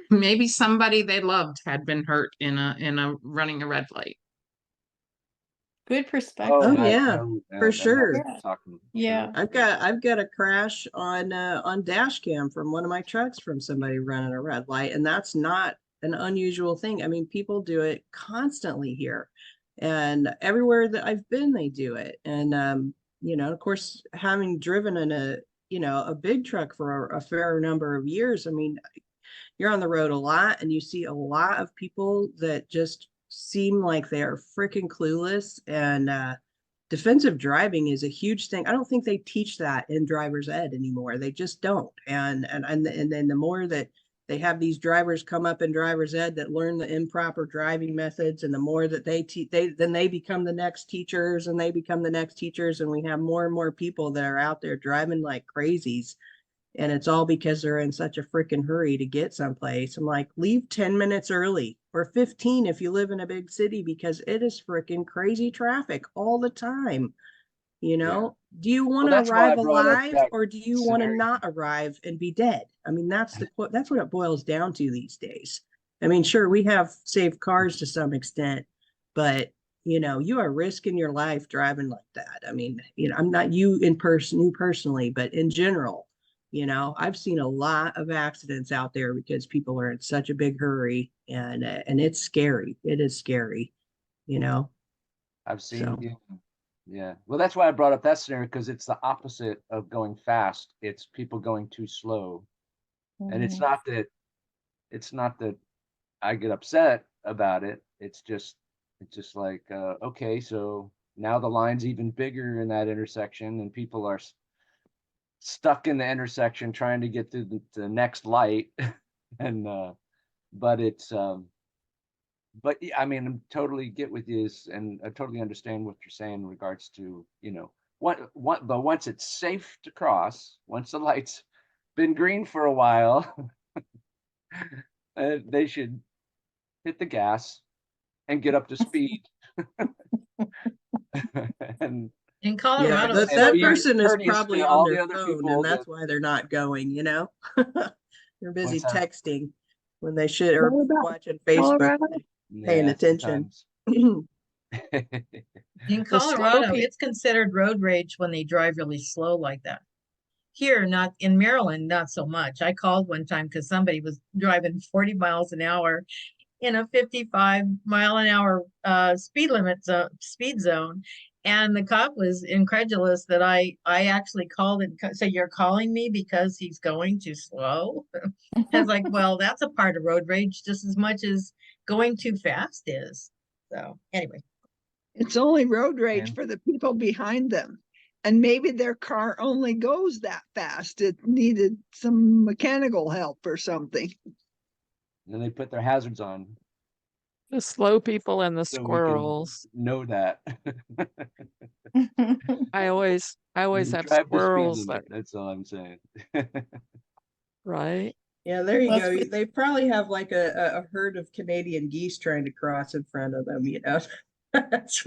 Maybe somebody they loved had been hurt in a running a red light. Good Oh, perspective. yeah, for I'm sure. Yeah. talking. Yeah. I've got a crash on dash cam from one of my trucks from somebody running a red light, and that's not an unusual thing. I mean, people do it constantly here, and everywhere that I've been, they do it. And you know, of course, having driven in a, you know, a big truck for a fair number of years, I mean, you're on the road a lot and you see a lot of people that just seem like they are freaking clueless. And defensive driving is a huge thing. I don't think they teach that in driver's ed anymore. They just don't. And then the more that they have these drivers come up in driver's ed that learn the improper driving methods, and the more that they become the next teachers, and they become the next teachers, and we have more and more people that are out there driving like crazies. And it's all because they're in such a freaking hurry to get someplace. I'm like, leave 10 minutes early or 15 if you live in a big city, because it is freaking crazy traffic all the time. You know, do you want to that's why I arrive brought up alive, that or do you want to scenario. not arrive and be dead? I mean, that's what it boils down to these days. I mean, sure, we have safe cars to some extent, but you know, you are risking your life driving like that. I mean, you know, I'm not you personally, but in general, you know, I've seen a lot of accidents out there because people are in such a big hurry, and it's scary. It is scary, you know. I've seen, So yeah. Well, that's why I brought up that scenario, because it's the opposite of going fast. It's people going too slow. And it's Mhm. not that I get upset about it. It's just like, okay, so now the line's even bigger in that intersection, and people are stuck in the intersection trying to get through the next light. And but it's but yeah, I mean, I'm totally get with you, and I totally understand what you're saying in regards to, you know, but once it's safe to cross, once the light's been green for a while, they should hit the gas and get up to speed. and In yeah, Colorado, but it's and that so be hard. person is courteous probably to on all the their other phone, and people that that's why they're not going, you know. They're busy what's that? texting when they should, or What about watching Facebook, Colorado? paying Yeah, attention. In The slow Colorado, people. it's considered road rage when they drive really slow like that. Here, not in Maryland, not so much. I called one time because somebody was driving 40 miles an hour, in a 55-mile-an-hour speed zone. And the cop was incredulous that I actually called and said, "You're calling me because he's going too slow?" I was like, well, that's a part of road rage just as much as going too fast is. So anyway. It's only road rage And- for the people behind them. And maybe their car only goes that fast. It needed some mechanical help or something. Then they put their hazards on. The slow people and the So we can squirrels. know that. I always You have drive the speed squirrels that, limit, that's all I'm saying. right? Yeah, there you Well, go. it's- They probably have like a herd of Canadian geese trying to cross in front of them, you know. That's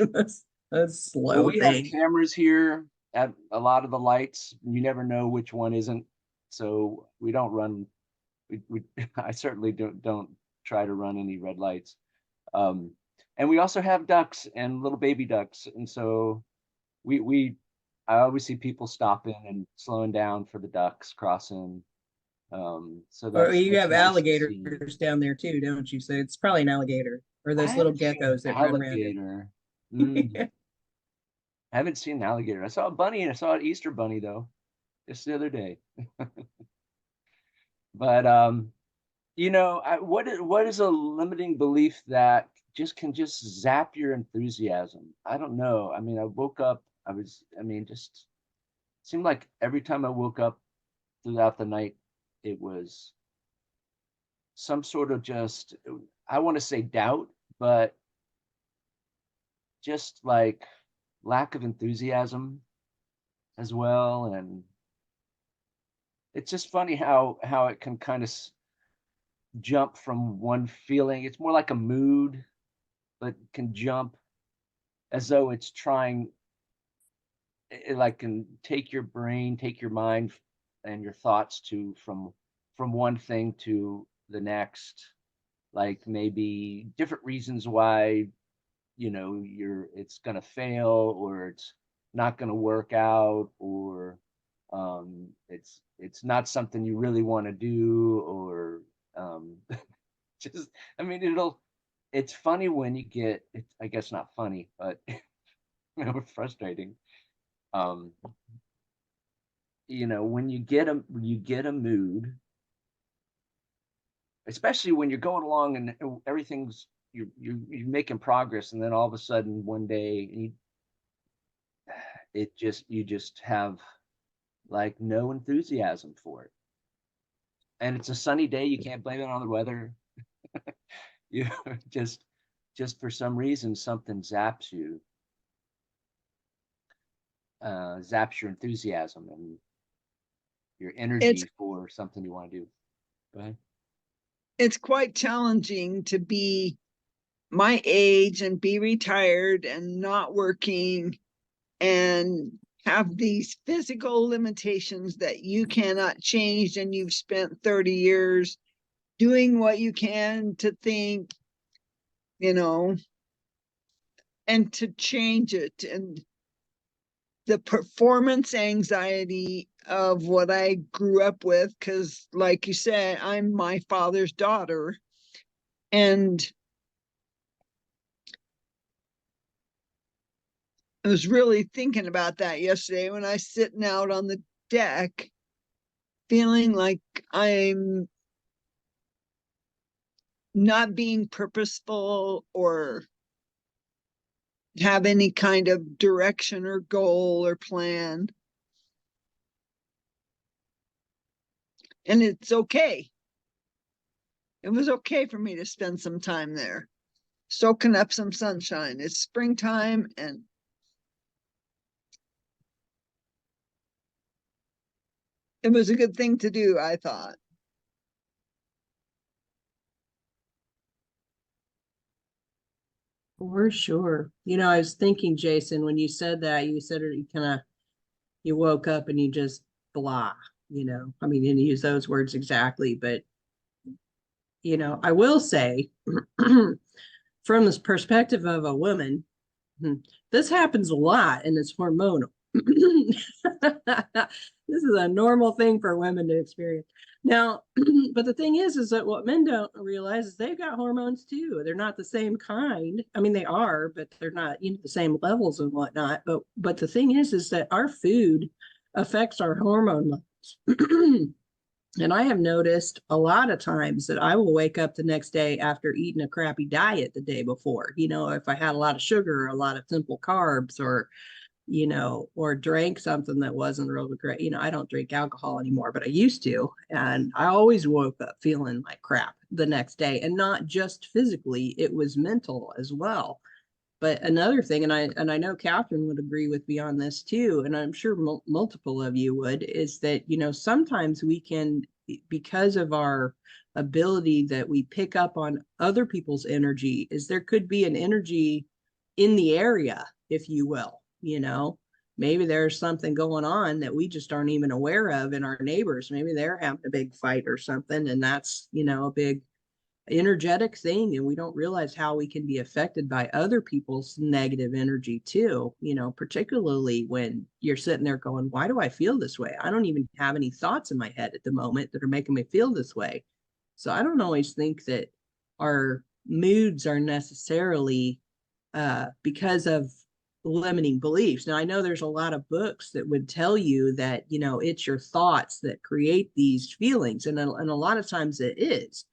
a slow Well, we have thing. cameras here at a lot of the lights. You never know which one isn't. So we don't run. We I certainly don't try to run any red lights. And we also have ducks and little baby ducks, and so I always see people stopping and slowing down for the ducks crossing. So Or you that's have nice to see. alligators down there too, don't you? So it's probably an alligator or those I little haven't seen geckos that run around it. alligator. Mm. I haven't seen an alligator. I saw a bunny and I saw an Easter bunny though, just the other day. But what is a limiting belief that can just zap your enthusiasm? I don't know. I mean, I woke up, just seemed like every time I woke up throughout the night, it was some sort of just, I want to say doubt, but just like lack of enthusiasm as well. And it's just funny how it can kind of jump from one feeling. It's more like a mood, but can jump as though it's trying, it like can take your brain, take your mind and your thoughts to from one thing to the next, like maybe different reasons why it's gonna fail, or it's not gonna work out, or it's not something you really want to do, or just it's funny when you get it's I guess not funny, but frustrating. When you get a mood, especially when you're going along and everything's you're making progress, and then all of a sudden one day you just have like no enthusiasm for it, and it's a sunny day. You can't blame it on the weather. you just for some reason something zaps you, zaps your enthusiasm and your energy for something you want to do. Go ahead. It's quite challenging to be my age and be retired and not working and have these physical limitations that you cannot change, and you've spent 30 years doing what you can to think, and to change it. And the performance anxiety of what I grew up with, because like you said, I'm my father's daughter, and I was really thinking about that yesterday when I was sitting out on the deck, feeling like I'm not being purposeful or have any kind of direction or goal or plan. And it's okay. It was okay for me to spend some time there, soaking up some sunshine. It's springtime, and it was a good thing to do, I thought. For sure. I was thinking, Jason, when you said that, you said it, you woke up and you just blah, I mean, you didn't use those words exactly, but, I will say from this perspective of a woman, this happens a lot and it's hormonal. This is a normal thing for women to experience. Now, but the thing is that what men don't realize is they've got hormones too. They're not the same kind. I mean, they are, but they're not, you know, the same levels and whatnot. But the thing is that our food affects our hormone levels. And I have noticed a lot of times that I will wake up the next day after eating a crappy diet the day before. You know, if I had a lot of sugar, or a lot of simple carbs, or, you know, or drank something that wasn't really great. You know, I don't drink alcohol anymore, but I used to. And I always woke up feeling like crap the next day, and not just physically, it was mental as well. But another thing, and I know Catherine would agree with me on this too, and I'm sure multiple of you would, is that, you know, sometimes we can, because of our ability that we pick up on other people's energy, is there could be an energy in the area, if you will, you know, maybe there's something going on that we just aren't even aware of in our neighbors. Maybe they're having a big fight or something, and that's, you know, a big energetic thing, and we don't realize how we can be affected by other people's negative energy too, you know, particularly when you're sitting there going, why do I feel this way? I don't even have any thoughts in my head at the moment that are making me feel this way. So I don't always think that our moods are necessarily because of limiting beliefs. Now, I know there's a lot of books that would tell you that, you know, it's your thoughts that create these feelings, and a lot of times it is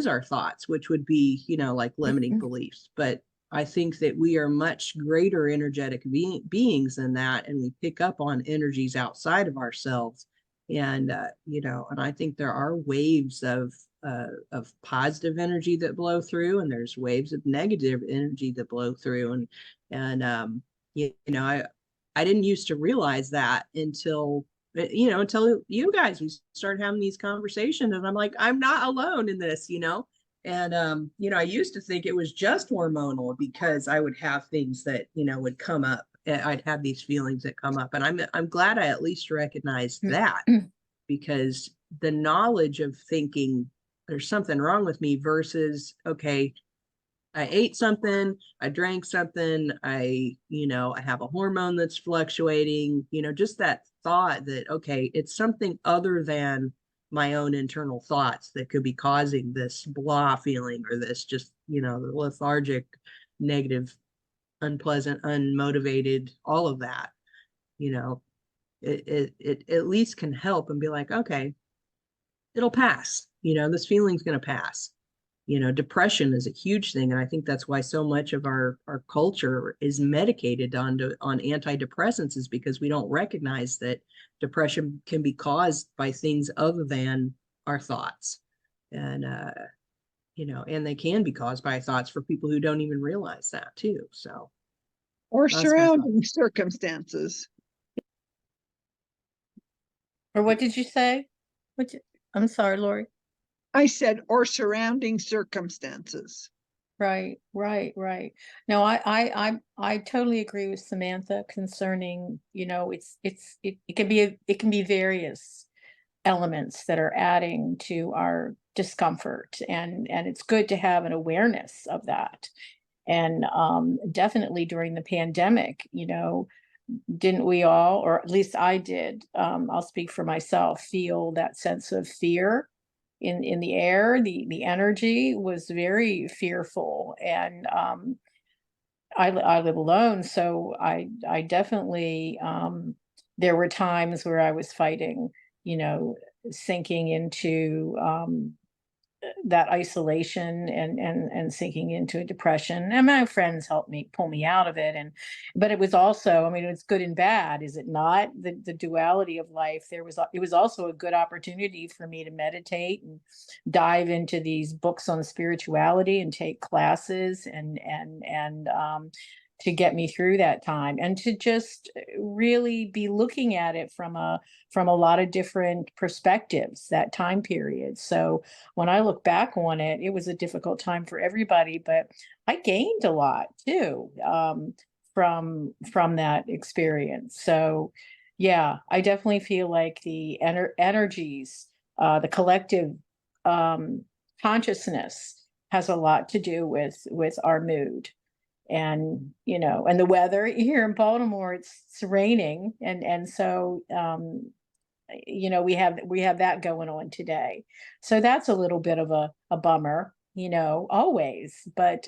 our thoughts, which would be, you know, like limiting beliefs. But I think that we are much greater energetic beings than that, and we pick up on energies outside of ourselves. And you know, and I think there are waves of positive energy that blow through, and there's waves of negative energy that blow through. And you know, I didn't used to realize that until, you know, until you guys, we started having these conversations, and I'm like, I'm not alone in this, you know. And you know, I used to think it was just hormonal, because I would have things that, you know, would come up. I'd have these feelings that come up, and I'm glad I at least recognized that, because the knowledge of thinking there's something wrong with me versus, okay, I ate something, I drank something, you know, I have a hormone that's fluctuating, you know, just that thought that, okay, it's something other than my own internal thoughts that could be causing this blah feeling, or this just, you know, lethargic, negative, unpleasant, unmotivated, all of that, you know, it at least can help and be like, okay, it'll pass, you know, this feeling's going to pass. You know, depression is a huge thing, and I think that's why so much of our culture is medicated on antidepressants, is because we don't recognize that depression can be caused by things other than our thoughts. And you know, and they can be caused by thoughts for people who don't even realize that too. So, Or surrounding circumstances. Or what did you say? I'm sorry, Lori. I said, or surrounding circumstances. Right. No, I totally agree with Samantha concerning, you know, it can be various elements that are adding to our discomfort, and it's good to have an awareness of that. And definitely during the pandemic, you know, didn't we all, or at least I did, I'll speak for myself, feel that sense of fear in the air. The energy was very fearful, and I live alone, so I definitely, there were times where I was fighting, you know, sinking into that isolation, and sinking into a depression. And my friends helped me pull me out of it. But it was also, I mean, it's good and bad, is it not? The duality of life. It was also a good opportunity for me to meditate and dive into these books on spirituality and take classes, and to get me through that time, and to just really be looking at it from a lot of different perspectives, that time period. So when I look back on it, it was a difficult time for everybody, but I gained a lot too, from that experience. So yeah, I definitely feel like the energies, the collective consciousness has a lot to do with our mood. and and the weather here in Baltimore, it's raining, and so we have that going on today. So that's a little bit of a bummer, always, but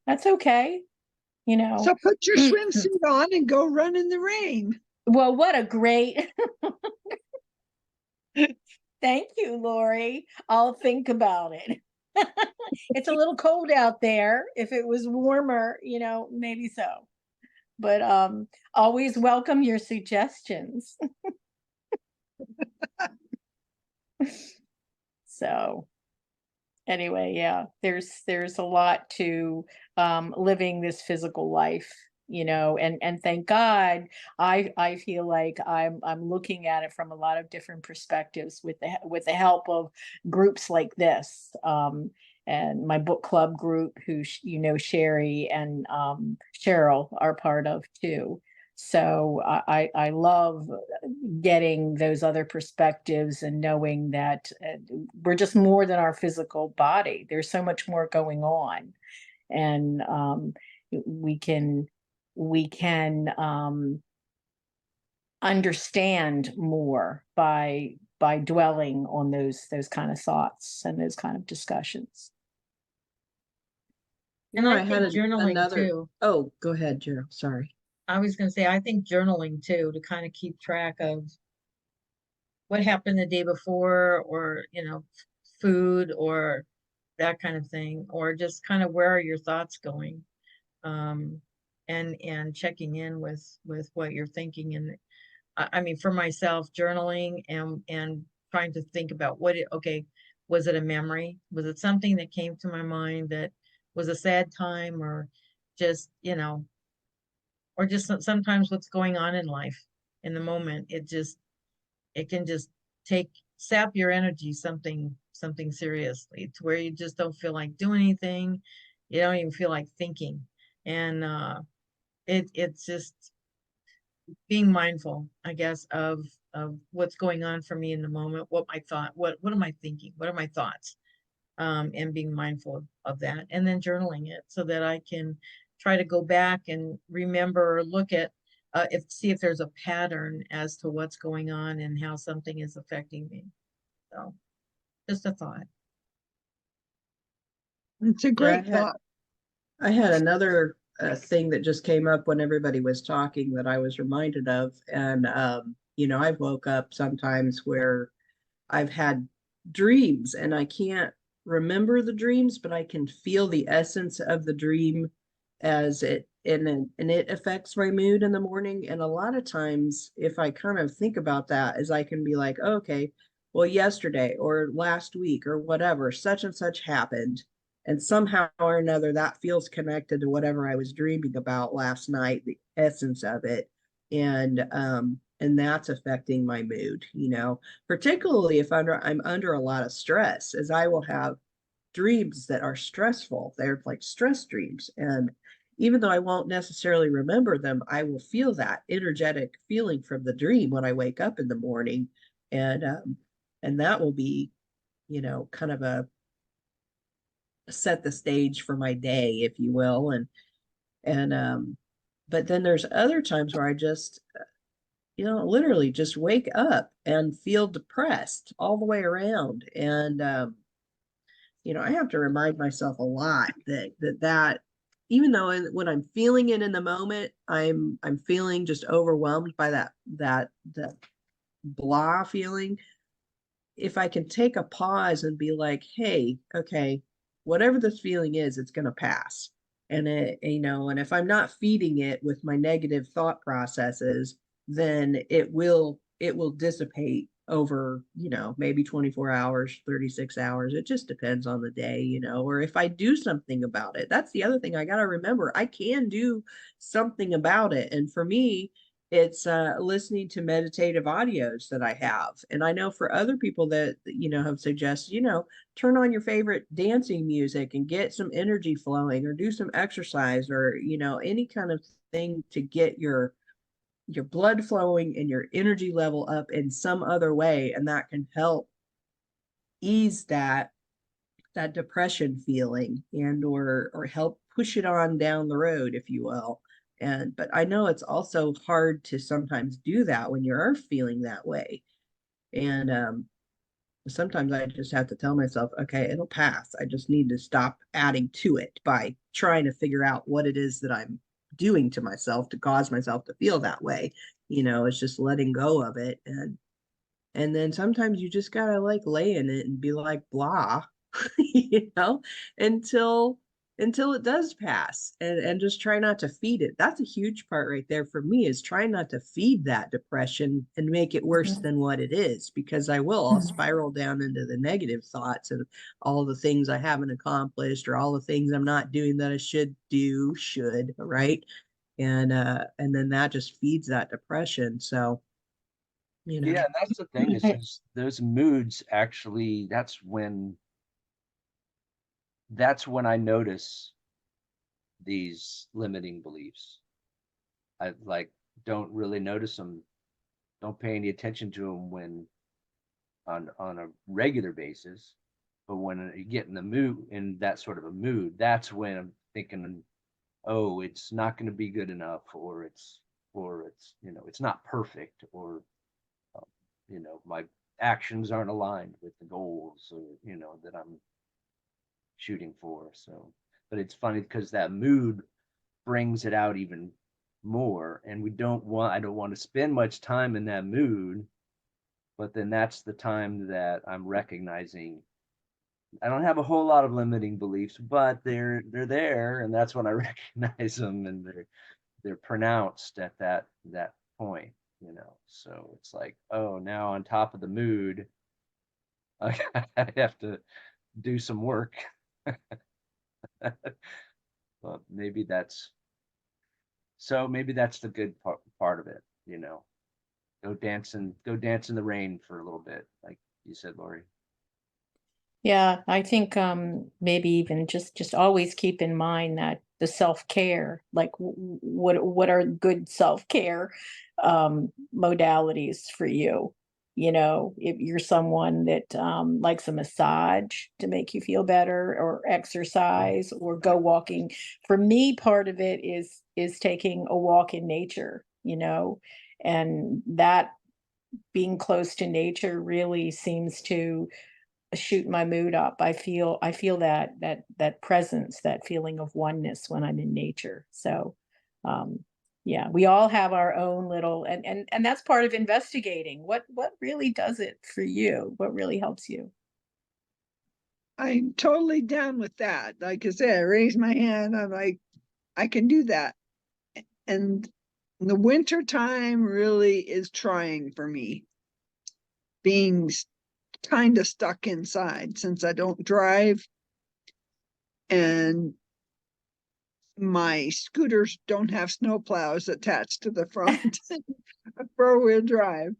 that's okay. So put your swimsuit on and go run in the rain. Well, what a great thank you, Lori. I'll think about it. It's a little cold out there. If it was warmer, maybe so. But always welcome your suggestions. So anyway, yeah, there's a lot to living this physical life, and thank God I feel like I'm looking at it from a lot of different perspectives with the help of groups like this, and my book club group, who Sherry and Cheryl are part of too. So I love getting those other perspectives and knowing that we're just more than our physical body. There's so much more going on, and we can understand more by dwelling on those kind of thoughts and those kind of discussions. And I think journaling another. too. Oh, go ahead, Gerald. Sorry. I was going to say, I think journaling too, to kind of keep track of what happened the day before, or, food, or that kind of thing, or just kind of where are your thoughts going, and checking in with what you're thinking. And I mean, for myself, journaling and trying to think about was it a memory? Was it something that came to my mind that was a sad time, or just, or just sometimes what's going on in life in the moment, it can just sap your energy, something seriously, to where you just don't feel like doing anything. You don't even feel like thinking. And it's just being mindful, I guess, of what's going on for me in the moment, what am I thinking, what are my thoughts, and being mindful of that, and then journaling it so that I can try to go back and remember, or look at see if there's a pattern as to what's going on and how something is affecting me. So just a thought. It's a great thought. I had another thing that just came up when everybody was talking that I was reminded of. And, I've woke up sometimes where I've had dreams and I can't remember the dreams, but I can feel the essence of the dream as it, and it affects my mood in the morning. And a lot of times, if I kind of think about that, is I can be like, oh, okay, well, yesterday or last week or whatever, such and such happened. And somehow or another, that feels connected to whatever I was dreaming about last night, the essence of it. And that's affecting my mood, particularly if I'm under a lot of stress, as I will have dreams that are stressful. They're like stress dreams. And even though I won't necessarily remember them, I will feel that energetic feeling from the dream when I wake up in the morning. And that will be, kind of a set the stage for my day, if you will. But then there's other times where I just, literally just wake up and feel depressed all the way around. And, I have to remind myself a lot that even though when I'm feeling it in the moment, I'm feeling just overwhelmed by that blah feeling. If I can take a pause and be like, hey, okay, whatever this feeling is, it's going to pass. And and if I'm not feeding it with my negative thought processes, then it will dissipate over, maybe 24 hours, 36 hours. It just depends on the day, or if I do something about it. That's the other thing I got to remember. I can do something about it. And for me, it's listening to meditative audios that I have. And I know for other people that, have suggested, turn on your favorite dancing music and get some energy flowing, or do some exercise, or, any kind of thing to get your blood flowing and your energy level up in some other way. And that can help ease that depression feeling, and or help push it on down the road, if you will. But I know it's also hard to sometimes do that when you are feeling that way. And sometimes I just have to tell myself, okay, it'll pass. I just need to stop adding to it by trying to figure out what it is that I'm doing to myself to cause myself to feel that way. It's just letting go of it. And then sometimes you just gotta like lay in it and be like blah, until it does pass, and just try not to feed it. That's a huge part right there for me, is trying not to feed that depression and make it worse than what it is, because I'll spiral down into the negative thoughts and all the things I haven't accomplished, or all the things I'm not doing that I should, right? And then that just feeds that depression. So Yeah, and that's the thing, is those moods actually, that's when I notice these limiting beliefs. I like don't really notice them, don't pay any attention to them when on a regular basis. But when you get in the mood, in that sort of a mood, that's when I'm thinking, oh, it's not going to be good enough, or it's it's not perfect, or my actions aren't aligned with the goals, or that I'm shooting for. So, but it's funny because that mood brings it out even more, and I don't want to spend much time in that mood, but then that's the time that I'm recognizing I don't have a whole lot of limiting beliefs, but they're there, and that's when I recognize them, and they're pronounced at that point. So it's like, oh, now on top of the mood, I have to do some work. Well, maybe that's the good part of it. Go dance in the rain for a little bit, like you said, Lori. Yeah, I think maybe even just always keep in mind that the self-care, like what are good self-care modalities for you? If you're someone that likes a massage to make you feel better, or exercise, or go walking. For me, part of it is taking a walk in nature, and that being close to nature really seems to shoot my mood up. I feel that presence, that feeling of oneness when I'm in nature. So yeah, we all have our own little, and that's part of investigating what really does it for you, what really helps you. I'm totally down with that. Like I said, I raise my hand. I'm like, I can do that. And the winter time really is trying for me, being kind of stuck inside since I don't drive, and my scooters don't have snow plows attached to the front. A 4-wheel drive.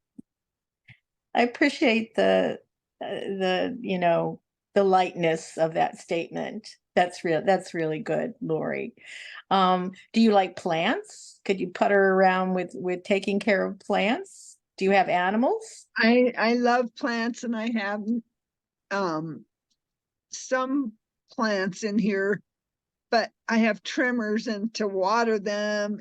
I appreciate the lightness of that statement. That's really good, Lori. Do you like plants? Could you putter around with taking care of plants? Do you have animals? I love plants, and I have some plants in here, but I have trimmers, and to water them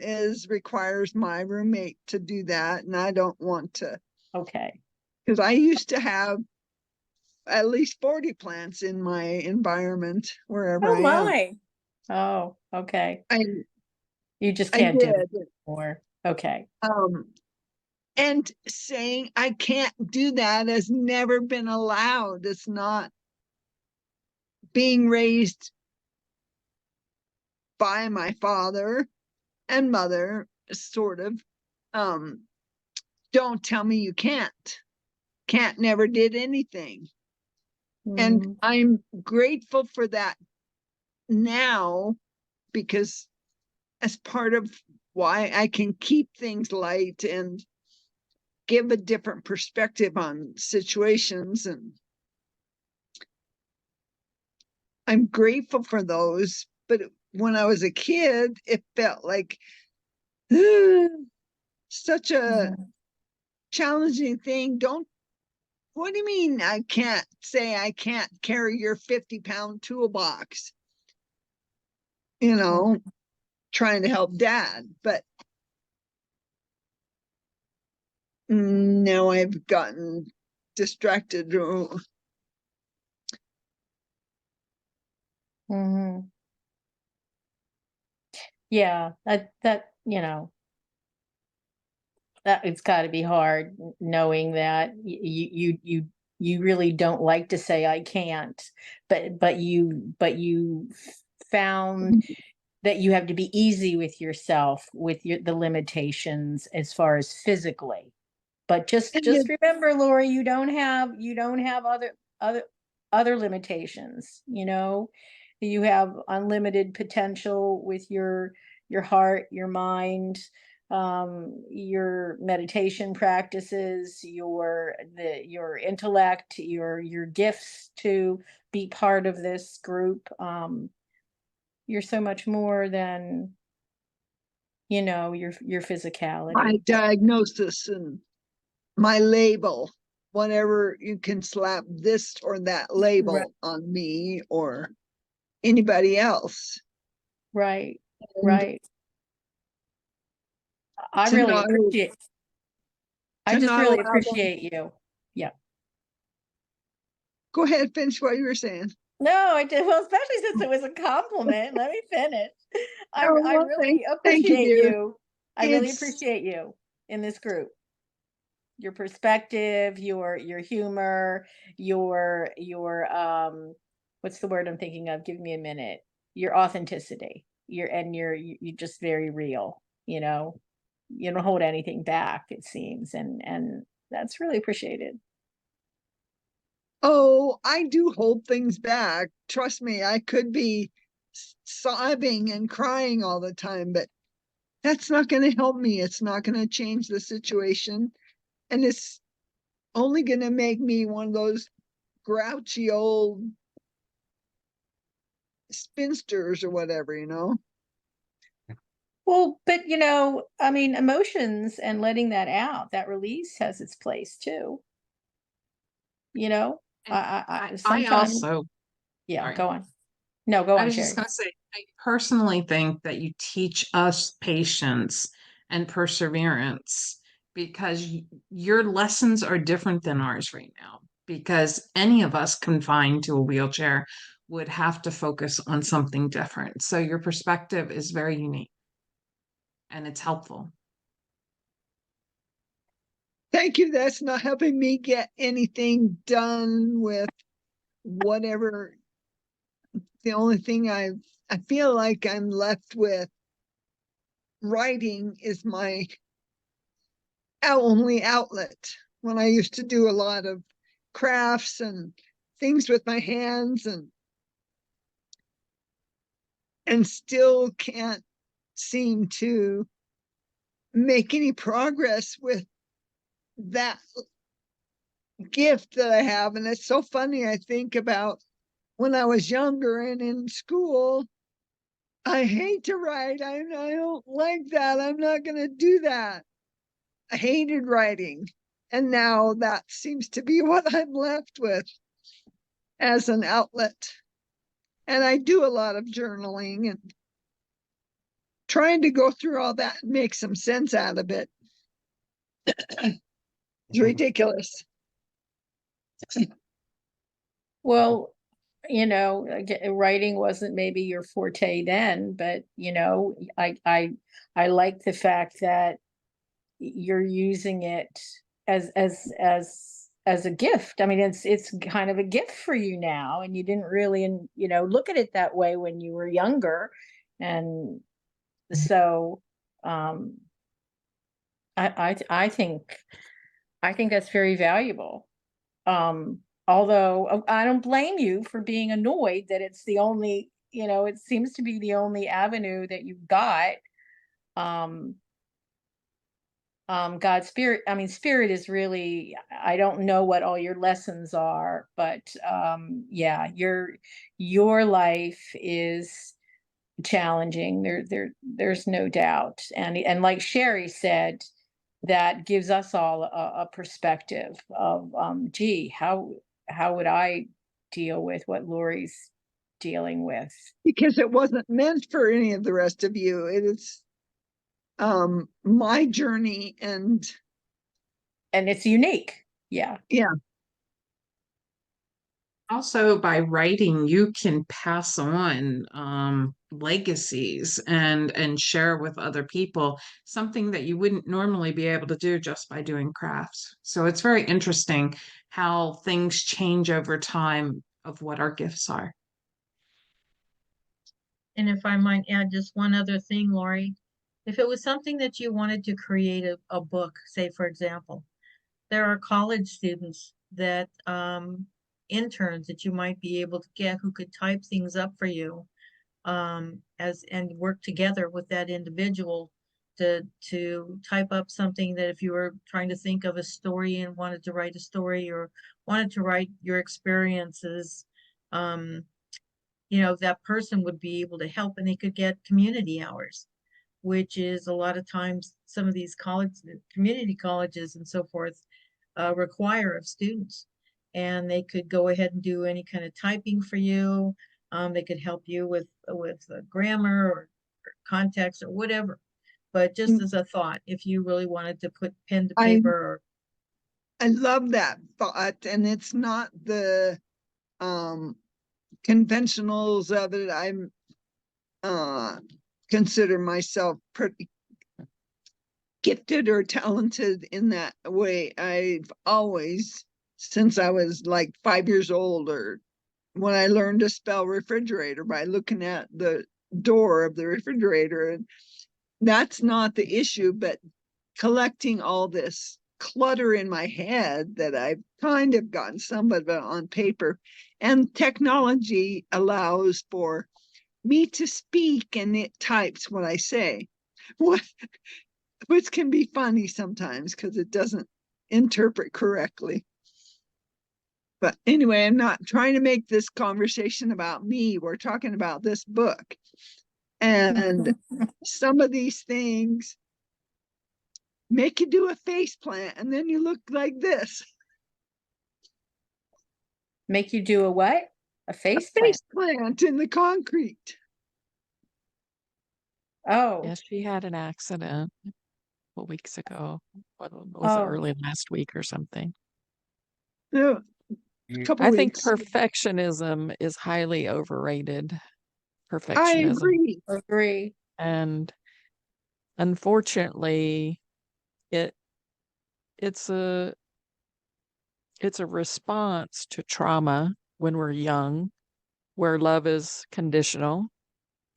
requires my roommate to do that, and I don't want to. Okay. Because I used to have at least 40 plants in my environment wherever Oh I am. my. Oh, okay. You just I can't do did. it anymore. Okay. And saying I can't do that has never been allowed. It's not being raised by my father and mother, sort of. Don't tell me you can't. Can't never did anything. And I'm grateful for that now, because as part of why I can keep things light and give a different perspective on situations. And I'm grateful for those. But when I was a kid, it felt like such a challenging thing. What do you mean I can't say I can't carry your 50-pound toolbox? you know, trying to help dad, but now I've gotten distracted. Mhm. Yeah, that, that it's got to be hard knowing that you really don't like to say I can't, but you found that you have to be easy with yourself with the limitations as far as physically. But just remember, Lori, you don't have other other limitations, You have unlimited potential with your heart, your mind, your meditation practices, your intellect, your gifts to be part of this group. You're so much more than, your My physicality. diagnosis and my label, whatever you can slap this or that Right, label on me or anybody else. right, And right. I to really know, appreciate, I to just not really allow them. appreciate you. Yeah. Go ahead, finish what you were saying. No, I did. Well, especially since it was a compliment. Let me finish. Oh, I well, really thank you, appreciate dear. you. I really It's appreciate you in this group. Your perspective, your humor, your what's the word I'm thinking of? Give me a minute. Your authenticity. You're just very real, You don't hold anything back, it seems, and that's really appreciated. Oh, I do hold things back. Trust me, I could be sobbing and crying all the time, but that's not going to help me. It's not going to change the situation. And it's only going to make me one of those grouchy old spinsters or whatever, Well, but I mean, emotions and letting that out, that release has its place too. You know, And I I sometimes, also, yeah, sorry, go on. No, go I on, was just Sherry. going to say, I personally think that you teach us patience and perseverance because your lessons are different than ours right now. Because any of us confined to a wheelchair would have to focus on something different. So your perspective is very unique and it's helpful. Thank you. That's not helping me get anything done with whatever. The only thing I feel like I'm left with writing is my only outlet. When I used to do a lot of crafts and things with my hands and still can't seem to make any progress with that gift that I have. And it's so funny. I think about when I was younger and in school, I hate to write. I don't like that. I'm not going to do that. I hated writing. And now that seems to be what I'm left with as an outlet. And I do a lot of journaling and trying to go through all that and make some sense out of it. It's ridiculous. Well, writing wasn't maybe your forte then, but I like the fact that you're using it as a gift. I mean, it's kind of a gift for you now, and you didn't really, look at it that way when you were younger, and so um, I think that's very valuable. Although I don't blame you for being annoyed that it's the only, it seems to be the only avenue that you've got. Um, God, spirit, I mean, spirit is really, I don't know what all your lessons are, but yeah, your life is challenging. There's no doubt. And like Sherry said, that gives us all a perspective of, gee, how would I deal with what Lori's dealing with. Because it wasn't meant for any of the rest of you. It is my journey, and it's unique. Yeah. Also, by writing, you can pass on legacies and share with other people something that you wouldn't normally be able to do just by doing crafts. So it's very interesting how things change over time of what our gifts are. And if I might add just one other thing, Lori, if it was something that you wanted to create a book, say, for example, there are college students that interns that you might be able to get who could type things up for you as and work together with that individual to type up something that if you were trying to think of a story and wanted to write a story or wanted to write your experiences, that person would be able to help, and they could get community hours, which is a lot of times some of these community colleges and so forth require of students. And they could go ahead and do any kind of typing for you. They could help you with grammar or context or whatever. But just as a thought, if you really wanted to put pen to paper. I love that thought, and it's not the conventionals of it. I'm consider myself pretty gifted or talented in that way. I've always, since I was like 5 years old, or when I learned to spell refrigerator by looking at the door of the refrigerator, and that's not the issue, but collecting all this clutter in my head that I've kind of gotten some of it on paper, and technology allows for me to speak and it types what I say, which can be funny sometimes because it doesn't interpret correctly. But anyway, I'm not trying to make this conversation about me. We're talking about this book. And some of these things make you do a face plant and then you look like this. Make you do a what? A face plant in the concrete. Oh. Yes, she had an accident a couple weeks ago. What was it, Oh. early last week or something? Yeah. I think perfectionism is highly overrated. I Perfectionism. Agree. And unfortunately, it's a response to trauma when we're young, where love is conditional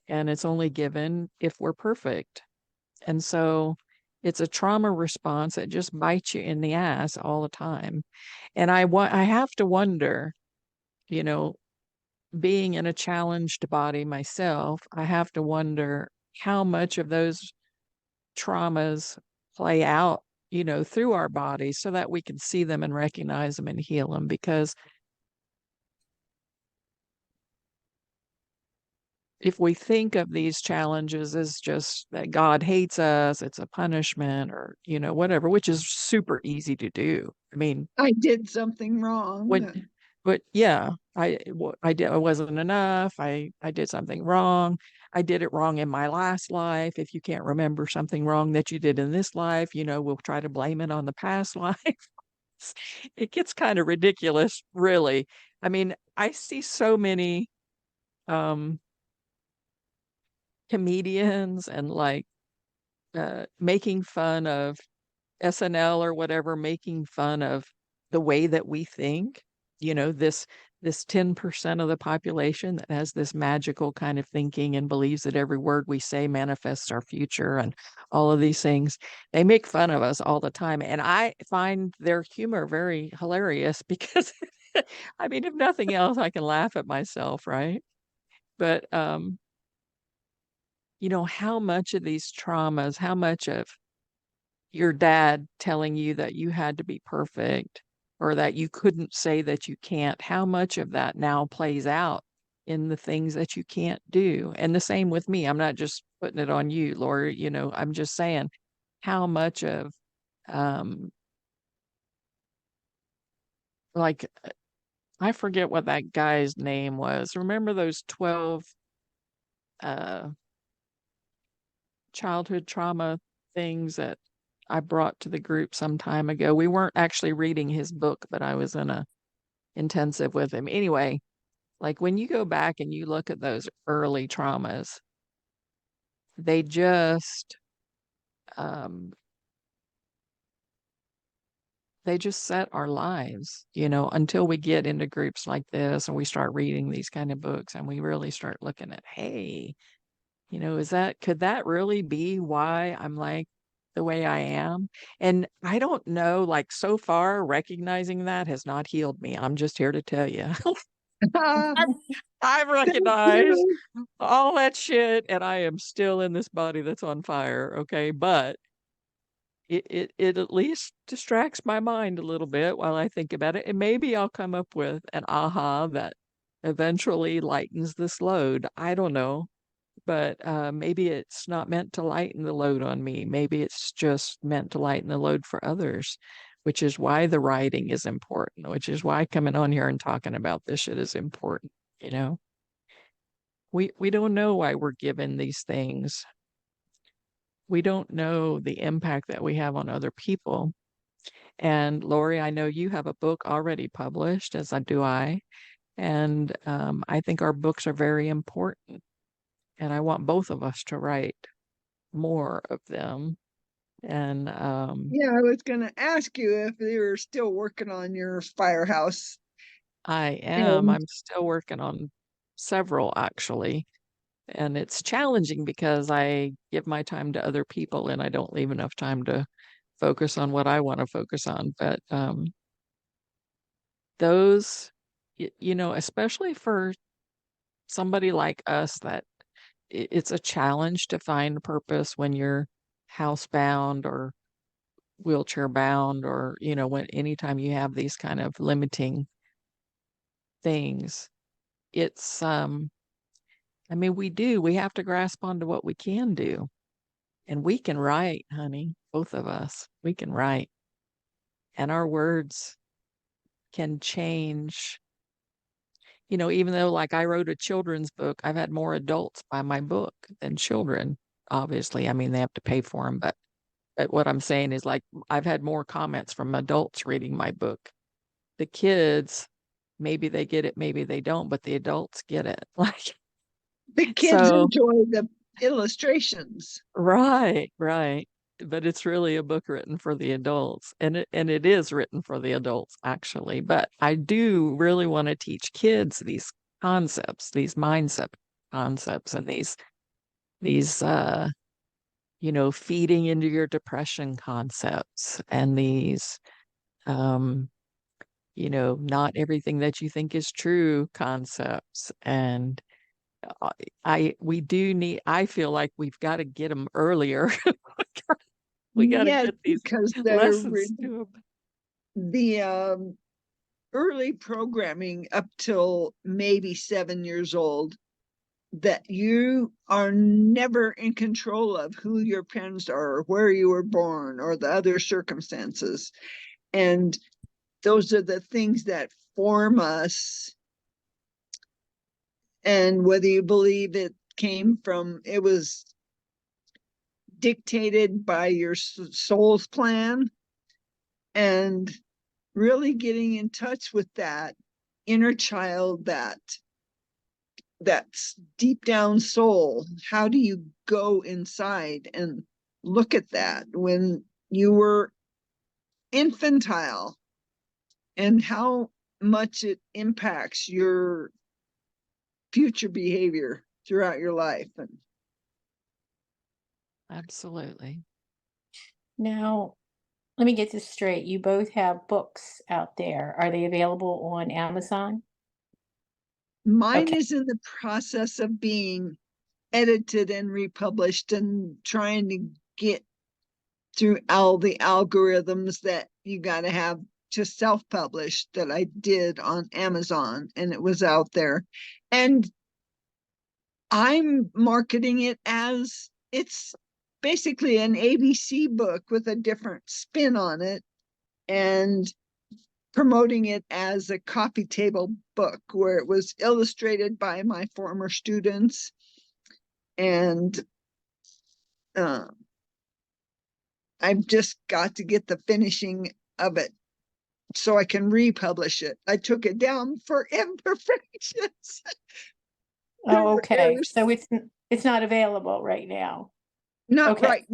and it's only given if we're perfect. And so it's a trauma response that just bites you in the ass all the time. And I have to wonder, being in a challenged body myself, I have to wonder how much of those traumas play out, through our bodies so that we can see them and recognize them and heal them. Because if we think of these challenges as just that God hates us, it's a punishment or, whatever, which is super easy to do. I mean, I did something wrong. But yeah, I wasn't enough. I did something wrong. I did it wrong in my last life. If you can't remember something wrong that you did in this life, we'll try to blame it on the past life. It gets kind of ridiculous, really. I mean, I see so many comedians and making fun of SNL or whatever, making fun of the way that we think. This 10% of the population that has this magical kind of thinking and believes that every word we say manifests our future and all of these things. They make fun of us all the time. And I find their humor very hilarious because, I mean, if nothing else, I can laugh at myself, right? But, how much of these traumas, how much of your dad telling you that you had to be perfect or that you couldn't say that you can't, how much of that now plays out in the things that you can't do? And the same with me. I'm not just putting it on you, Lori, I'm just saying how much of I forget what that guy's name was. Remember those 12 childhood trauma things that I brought to the group some time ago? We weren't actually reading his book, but I was in a intensive with him. Anyway, like when you go back and you look at those early traumas, they just um, set our lives, until we get into groups like this and we start reading these kind of books and we really start looking at, hey, could that really be why I'm like the way I am? And I don't know, like so far, recognizing that has not healed me. I'm just here to tell you. I've Thank recognized you. all that shit and I am still in this body that's on fire. Okay. But it at least distracts my mind a little bit while I think about it. And maybe I'll come up with an aha that eventually lightens this load. I don't know. But maybe it's not meant to lighten the load on me. Maybe it's just meant to lighten the load for others, which is why the writing is important, which is why coming on here and talking about this shit is important. We don't know why we're given these things. We don't know the impact that we have on other people. And Lori, I know you have a book already published, as do I. And I think our books are very important. And I want both of us to write more of them. And Yeah, I was going to ask you if you were still working on your firehouse. I am. I'm still working on several, actually. And it's challenging because I give my time to other people and I don't leave enough time to focus on what I want to focus on. But those, especially for somebody like us, that it's a challenge to find purpose when you're housebound or wheelchair bound, or when anytime you have these kind of limiting things. It's we have to grasp onto what we can do. And we can write, honey, both of us. We can write. And our words can change. Even though, like, I wrote a children's book, I've had more adults buy my book than children. Obviously, I mean, they have to pay for them, but what I'm saying is, like, I've had more comments from adults reading my book. The kids, maybe they get it, maybe they don't, but the adults get it. Like, The kids so, enjoy the illustrations. right. But it's really a book written for the adults, and it is written for the adults, actually. But I do really want to teach kids these concepts, these mindset concepts, and these feeding into your depression concepts, and these not everything that you think is true concepts. And I feel like we've got to get them earlier. We got to Yes, get these because lessons to them. the early programming up till maybe 7 years old, that you are never in control of who your parents are, or where you were born, or the other circumstances. And those are the things that form us. And whether you believe it was dictated by your soul's plan, and really getting in touch with that inner child, that's deep down soul. How do you go inside and look at that when you were infantile, and how much it impacts your future behavior throughout your life? And Absolutely. Now, let me get this straight. You both have books out there. Are they available on Amazon? mine Okay. is in the process of being edited and republished, and trying to get through all the algorithms that you got to have to self-publish, that I did on Amazon, and it was out there. And I'm marketing it as it's basically an ABC book with a different spin on it. And promoting it as a coffee table book where it was illustrated by my former students. And I've just got to get the finishing of it so I can republish it. I took it down for imperfections. There Oh, were okay. errors. So it's not available right now. Not Okay. right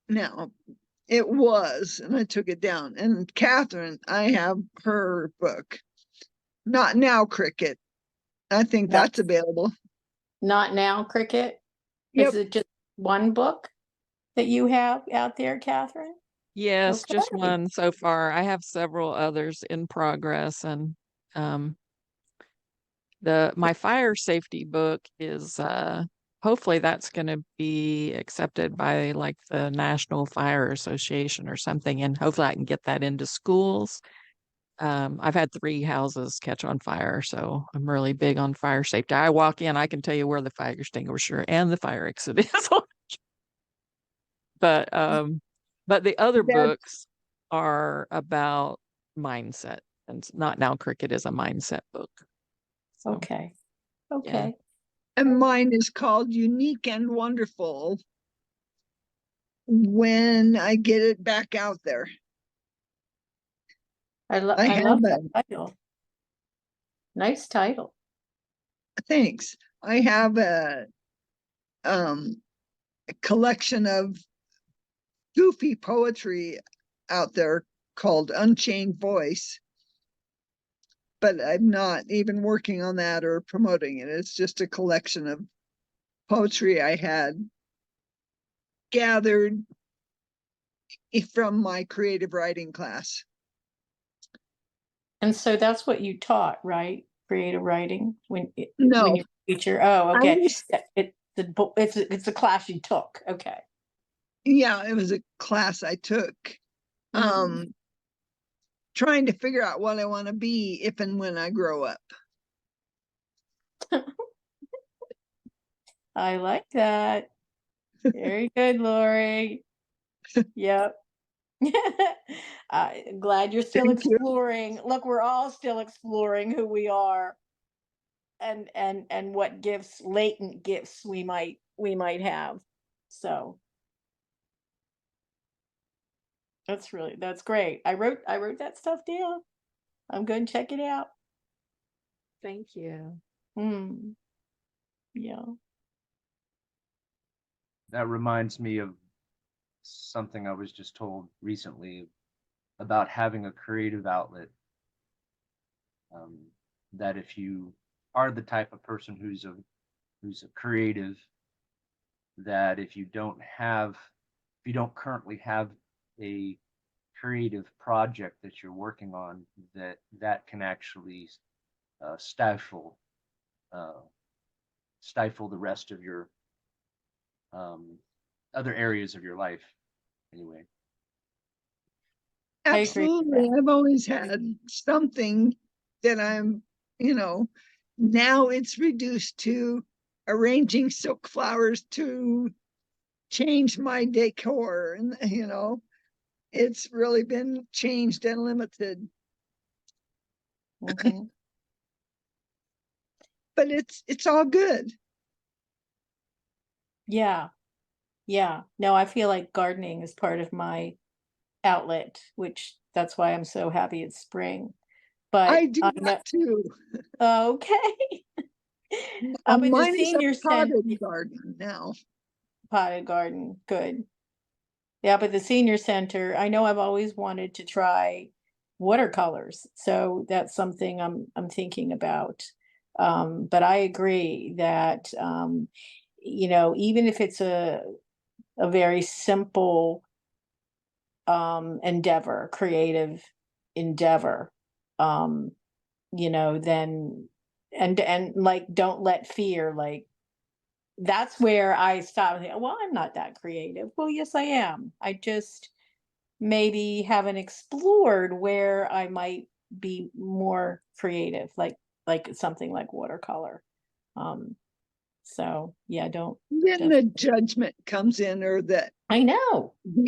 now. It was, and I took it down. And Catherine, I have her book. Not Now, Cricket. I think Not- that's available. Not now, Cricket? Yep. Is it just one book that you have out there, Catherine? Yes, just Okay. one so far. I have several others in progress, and my fire safety book is hopefully that's going to be accepted by like the National Fire Association or something, and hopefully I can get that into schools. I've had 3 houses catch on fire, so I'm really big on fire safety. I walk in, I can tell you where the fire extinguisher and the fire exit is. But the other That's books are about mindset, and Not Now Cricket is a mindset book. So, Okay. Okay. and mine is called Unique and Wonderful when I get it back out there. I I love have that title. Nice title. Thanks. I have a collection of goofy poetry out there called Unchained Voice, but I'm not even working on that or promoting it. It's just a collection of poetry I had gathered from my creative writing class. And so that's what you taught, right? Creative writing when No, you're a teacher. Oh, I okay. was- It's a class you took. Okay. yeah, it was a class I took. Mhm. Trying to figure out what I want to be if and when I grow up. I like that. Very good, Lori. Yep. I'm glad you're still Thank you. exploring. Look, we're all still exploring who we are and what gifts, latent gifts we might have. So that's great. I wrote that stuff down. I'm going to check it out. thank you. Yeah. That reminds me of something I was just told recently about having a creative outlet. That if you are the type of person who's a creative, that if you don't currently have a creative project that you're working on, that can actually stifle the rest of your other areas of your life anyway. I agree with Absolutely. that. I've always had something that I'm, now it's reduced to arranging silk flowers to change my decor. And, it's really been changed and limited, Mhm. but it's all good. Yeah. Yeah. No, I feel like gardening is part of my outlet, which that's why I'm so happy it's spring. But I do I'm that not too. okay. Up in the Mine is a senior center, potted garden now. potted garden, good. Yeah, but the senior center, I know I've always wanted to try watercolors, so that's something I'm thinking about. But I agree that even if it's a very simple endeavor, creative endeavor, then and like don't let fear like that's where I stop and think, well, I'm not that creative. Well, yes, I am. I just maybe haven't explored where I might be more creative, like something like watercolor. Um, So yeah, don't. Then the judgment comes in, or the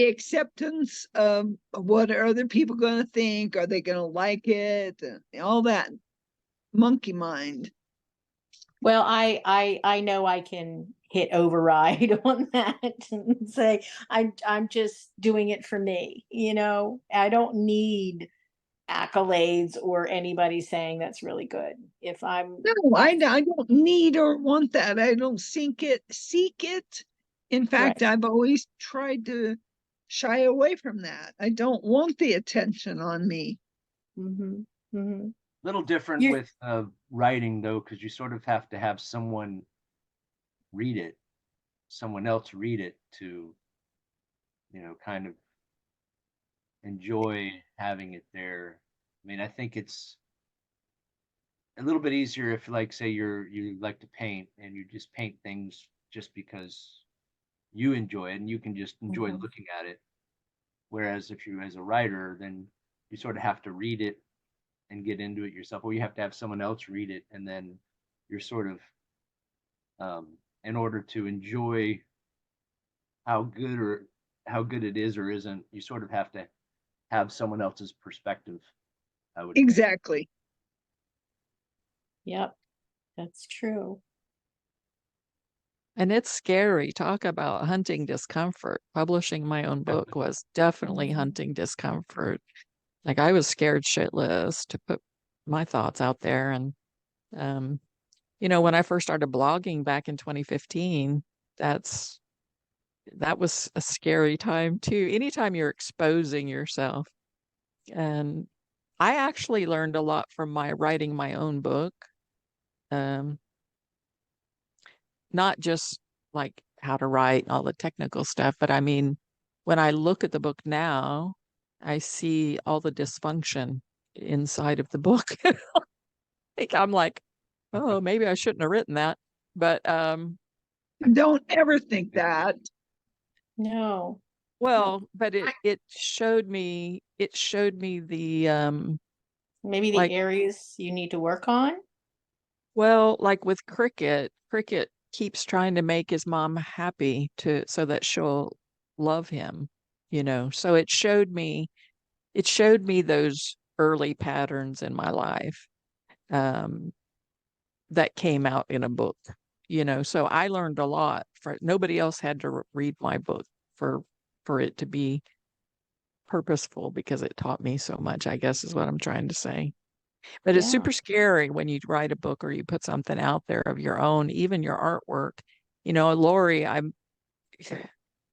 acceptance of what are other people going to think? Are they going to like it? And all that monkey mind. Well, I know I can hit override on that and say I'm just doing it for me. I don't need accolades or anybody saying that's really good. If I'm No, I don't need or want that. I don't seek it. In fact, Right. I've always tried to shy away from that. I don't want the attention on me. Little different You- with writing though, because you sort of have to have someone else read it to, kind of enjoy having it there. I mean, I think it's a little bit easier if, like, say you like to paint and you just paint things just because you enjoy it and you can just enjoy Mhm. looking at it. Whereas if you, as a writer, then you sort of have to read it and get into it yourself, or you have to have someone else read it, and then you're sort of, in order to enjoy how good it is or isn't, you sort of have to have someone else's perspective, I would think. Exactly. Yep, that's true. And it's scary. Talk about hunting discomfort. Publishing my own book was definitely Mhm. hunting discomfort. Like I was scared shitless to put my thoughts out there. And, when I first started blogging back in 2015, that was a scary time too. Anytime you're exposing yourself. And I actually learned a lot from writing my own book. Not just like how to write and all the technical stuff, but I mean, when I look at the book now, I see all the dysfunction inside of the book. I'm like, oh, maybe I shouldn't have written that. But Don't ever think that. No. well, but it showed me the Maybe the like, areas you need to work on. well, like with Cricket keeps trying to make his mom happy so that she'll love him, So it showed me those early patterns in my life that came out in a book, So I learned a lot. Nobody else had to read my book for it to be purposeful because it taught me so much, I guess is what I'm trying to say. But it's Yeah. super scary when you write a book or you put something out there of your own, even your artwork. Lori,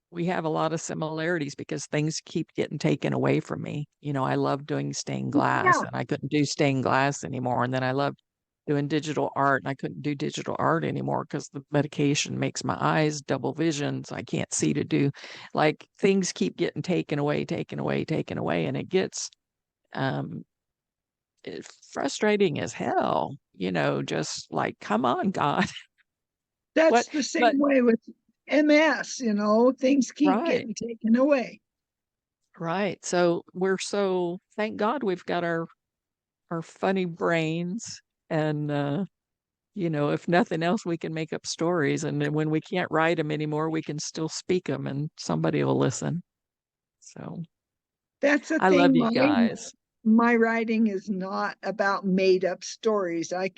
we have a lot of similarities because things keep getting taken away from me. I love doing stained glass Yeah. and I couldn't do stained glass anymore. And then I loved doing digital art and I couldn't do digital art anymore because the medication makes my eyes double vision. So I can't see to do, like, things keep getting taken away. And it gets, it's frustrating as hell, just like, come on, God. That's the But same way with MS, things keep right, getting taken away. right. So thank God we've got our funny brains and if nothing else, we can make up stories, and then when we can't write them anymore, we can still speak them and somebody will listen. So That's the I love thing. you guys. My writing is not about made up stories. I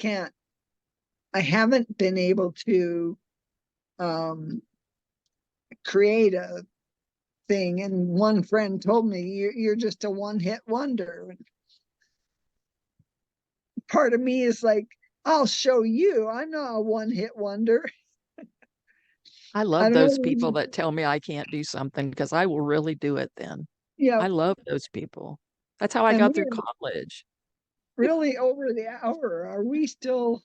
haven't been able to create a thing. And one friend told me, you're just a one-hit wonder. Part of me is like, I'll show you. I'm not a one-hit wonder. I I love don't those know. people that tell me I can't do something because I will really do it then. Yeah. I love those people. That's how I And got through we're college. really over the hour. Are we still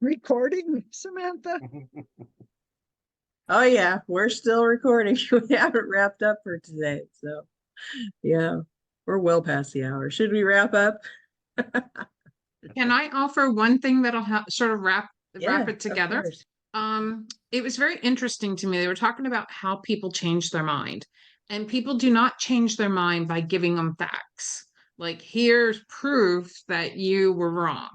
recording, Samantha? Oh yeah, we're still recording. We haven't wrapped up for today. So yeah, we're well past the hour. Should we wrap up? Can I offer one thing that'll sort of wrap Yeah, it of together? course. It was very interesting to me. They were talking about how people change their mind, and people do not change their mind by giving them facts. Like, here's proof that you were wrong.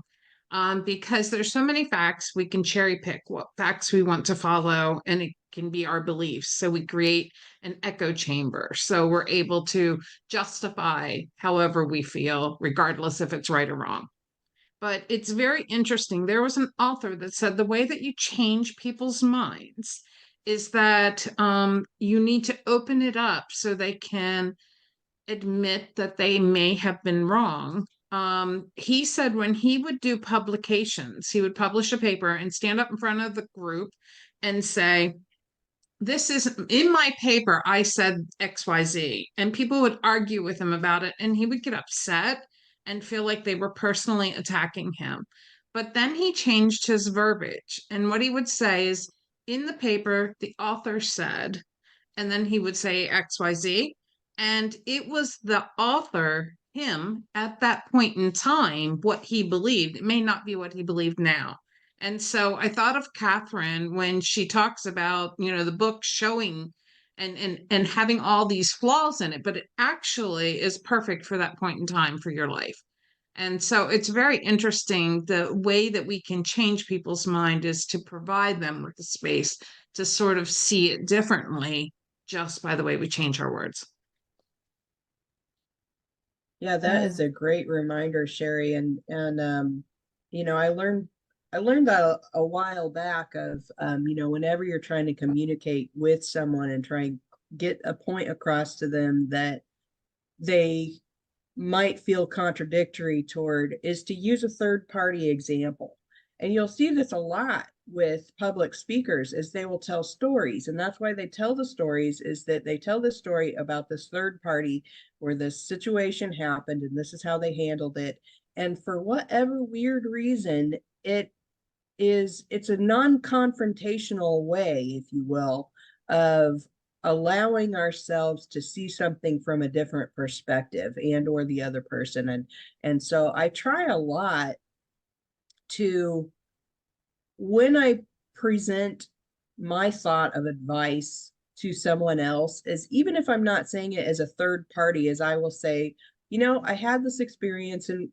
because there's so many facts, we can cherry pick what facts we want to follow, and it can be our beliefs. So we create an echo chamber. So we're able to justify however we feel, regardless if it's right or wrong. But it's very interesting. There was an author that said the way that you change people's minds is that you need to open it up so they can admit that they may have been wrong. He said when he would do publications, he would publish a paper and stand up in front of the group and say, this is in my paper, I said XYZ, and people would argue with him about it, and he would get upset and feel like they were personally attacking him. But then he changed his verbiage, and what he would say is, in the paper, the author said, and then he would say XYZ, and it was the author, him, at that point in time, what he believed. It may not be what he believed now. And so I thought of Catherine when she talks about, the book showing and having all these flaws in it, but it actually is perfect for that point in time for your life. And so it's very interesting. The way that we can change people's mind is to provide them with the space to sort of see it differently just by the way we change our words. Yeah, that is a great reminder, Sherry. And I learned that a while back of, whenever you're trying to communicate with someone and try and get a point across to them that they might feel contradictory toward, is to use a third party example. And you'll see this a lot with public speakers, is they will tell stories. And that's why they tell the stories, is that they tell the story about this third party where this situation happened and this is how they handled it. And for whatever weird reason, it's a non-confrontational way, if you will, of allowing ourselves to see something from a different perspective and or the other person. And so I try a lot to, when I present my thought of advice to someone else, is even if I'm not saying it as a third party, as I will say, I had this experience and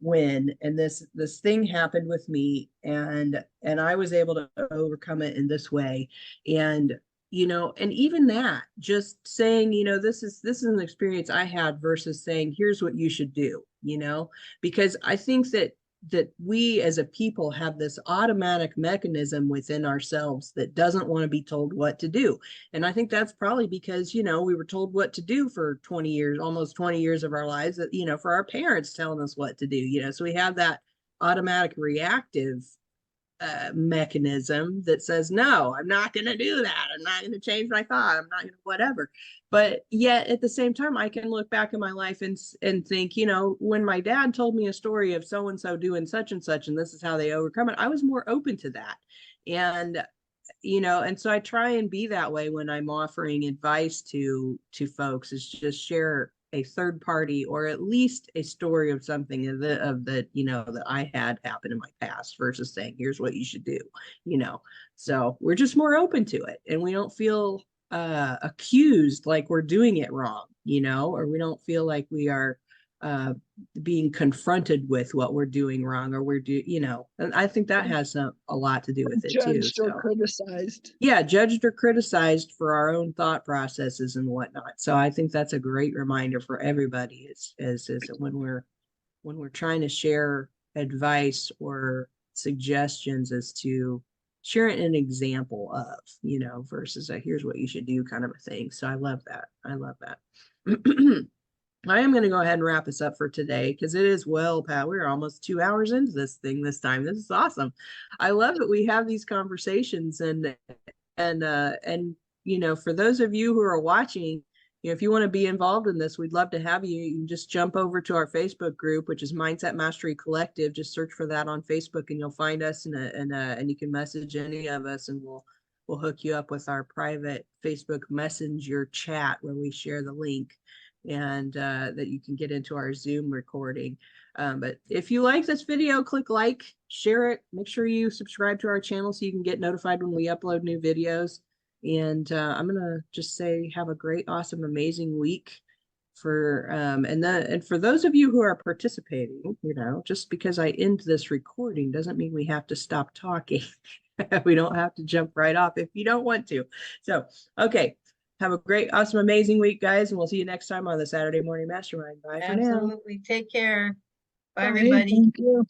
this thing happened with me, and I was able to overcome it in this way. And and even that, just saying, this is an experience I had versus saying, here's what you should do, because I think that we as a people have this automatic mechanism within ourselves that doesn't want to be told what to do. And I think that's probably because, we were told what to do for 20 years, almost 20 years of our lives, that, for our parents telling us what to do, so we have that automatic reactive mechanism that says, no, I'm not going to do that. I'm not going to change my thought. I'm not going to whatever. But yet at the same time, I can look back in my life and think, when my dad told me a story of so-and-so doing such and such, and this is how they overcome it, I was more open to that. And, and so I try and be that way when I'm offering advice to folks, is just share a third party or at least a story of something that I had happen in my past versus saying, here's what you should do, so we're just more open to it and we don't feel accused like we're doing it wrong, or we don't feel like we are being confronted with what we're doing wrong, or and I think that has a lot to do with it too. Judged or criticized. Yeah, judged or criticized for our own thought processes and whatnot. So I think that's a great reminder for everybody, is when we're trying to share advice or suggestions, as to share it an example of, versus a here's what you should do kind of a thing. So I love that. I am going to go ahead and wrap this up for today, because it is we're almost 2 hours into this thing this time. This is awesome. I love that we have these conversations, and for those of you who are watching, if you want to be involved in this, we'd love to have you. You can just jump over to our Facebook group, which is Mindset Mastery Collective. Just search for that on Facebook and you'll find us, and you can message any of us, and we'll hook you up with our private Facebook Messenger chat where we share the link, and that you can get into our Zoom recording. But if you like this video, click like, share it, make sure you subscribe to our channel so you can get notified when we upload new videos. And I'm going to just say, have a great, awesome, amazing week and for those of you who are participating, you know, just because I end this recording doesn't mean we have to stop talking. We don't have to jump right off if you don't want to. So, okay. Have a great, awesome, amazing week, guys, and we'll see you next time on the Saturday Morning Mastermind. Bye for now. Absolutely. Take care. Bye, Bye, everybody. thank you.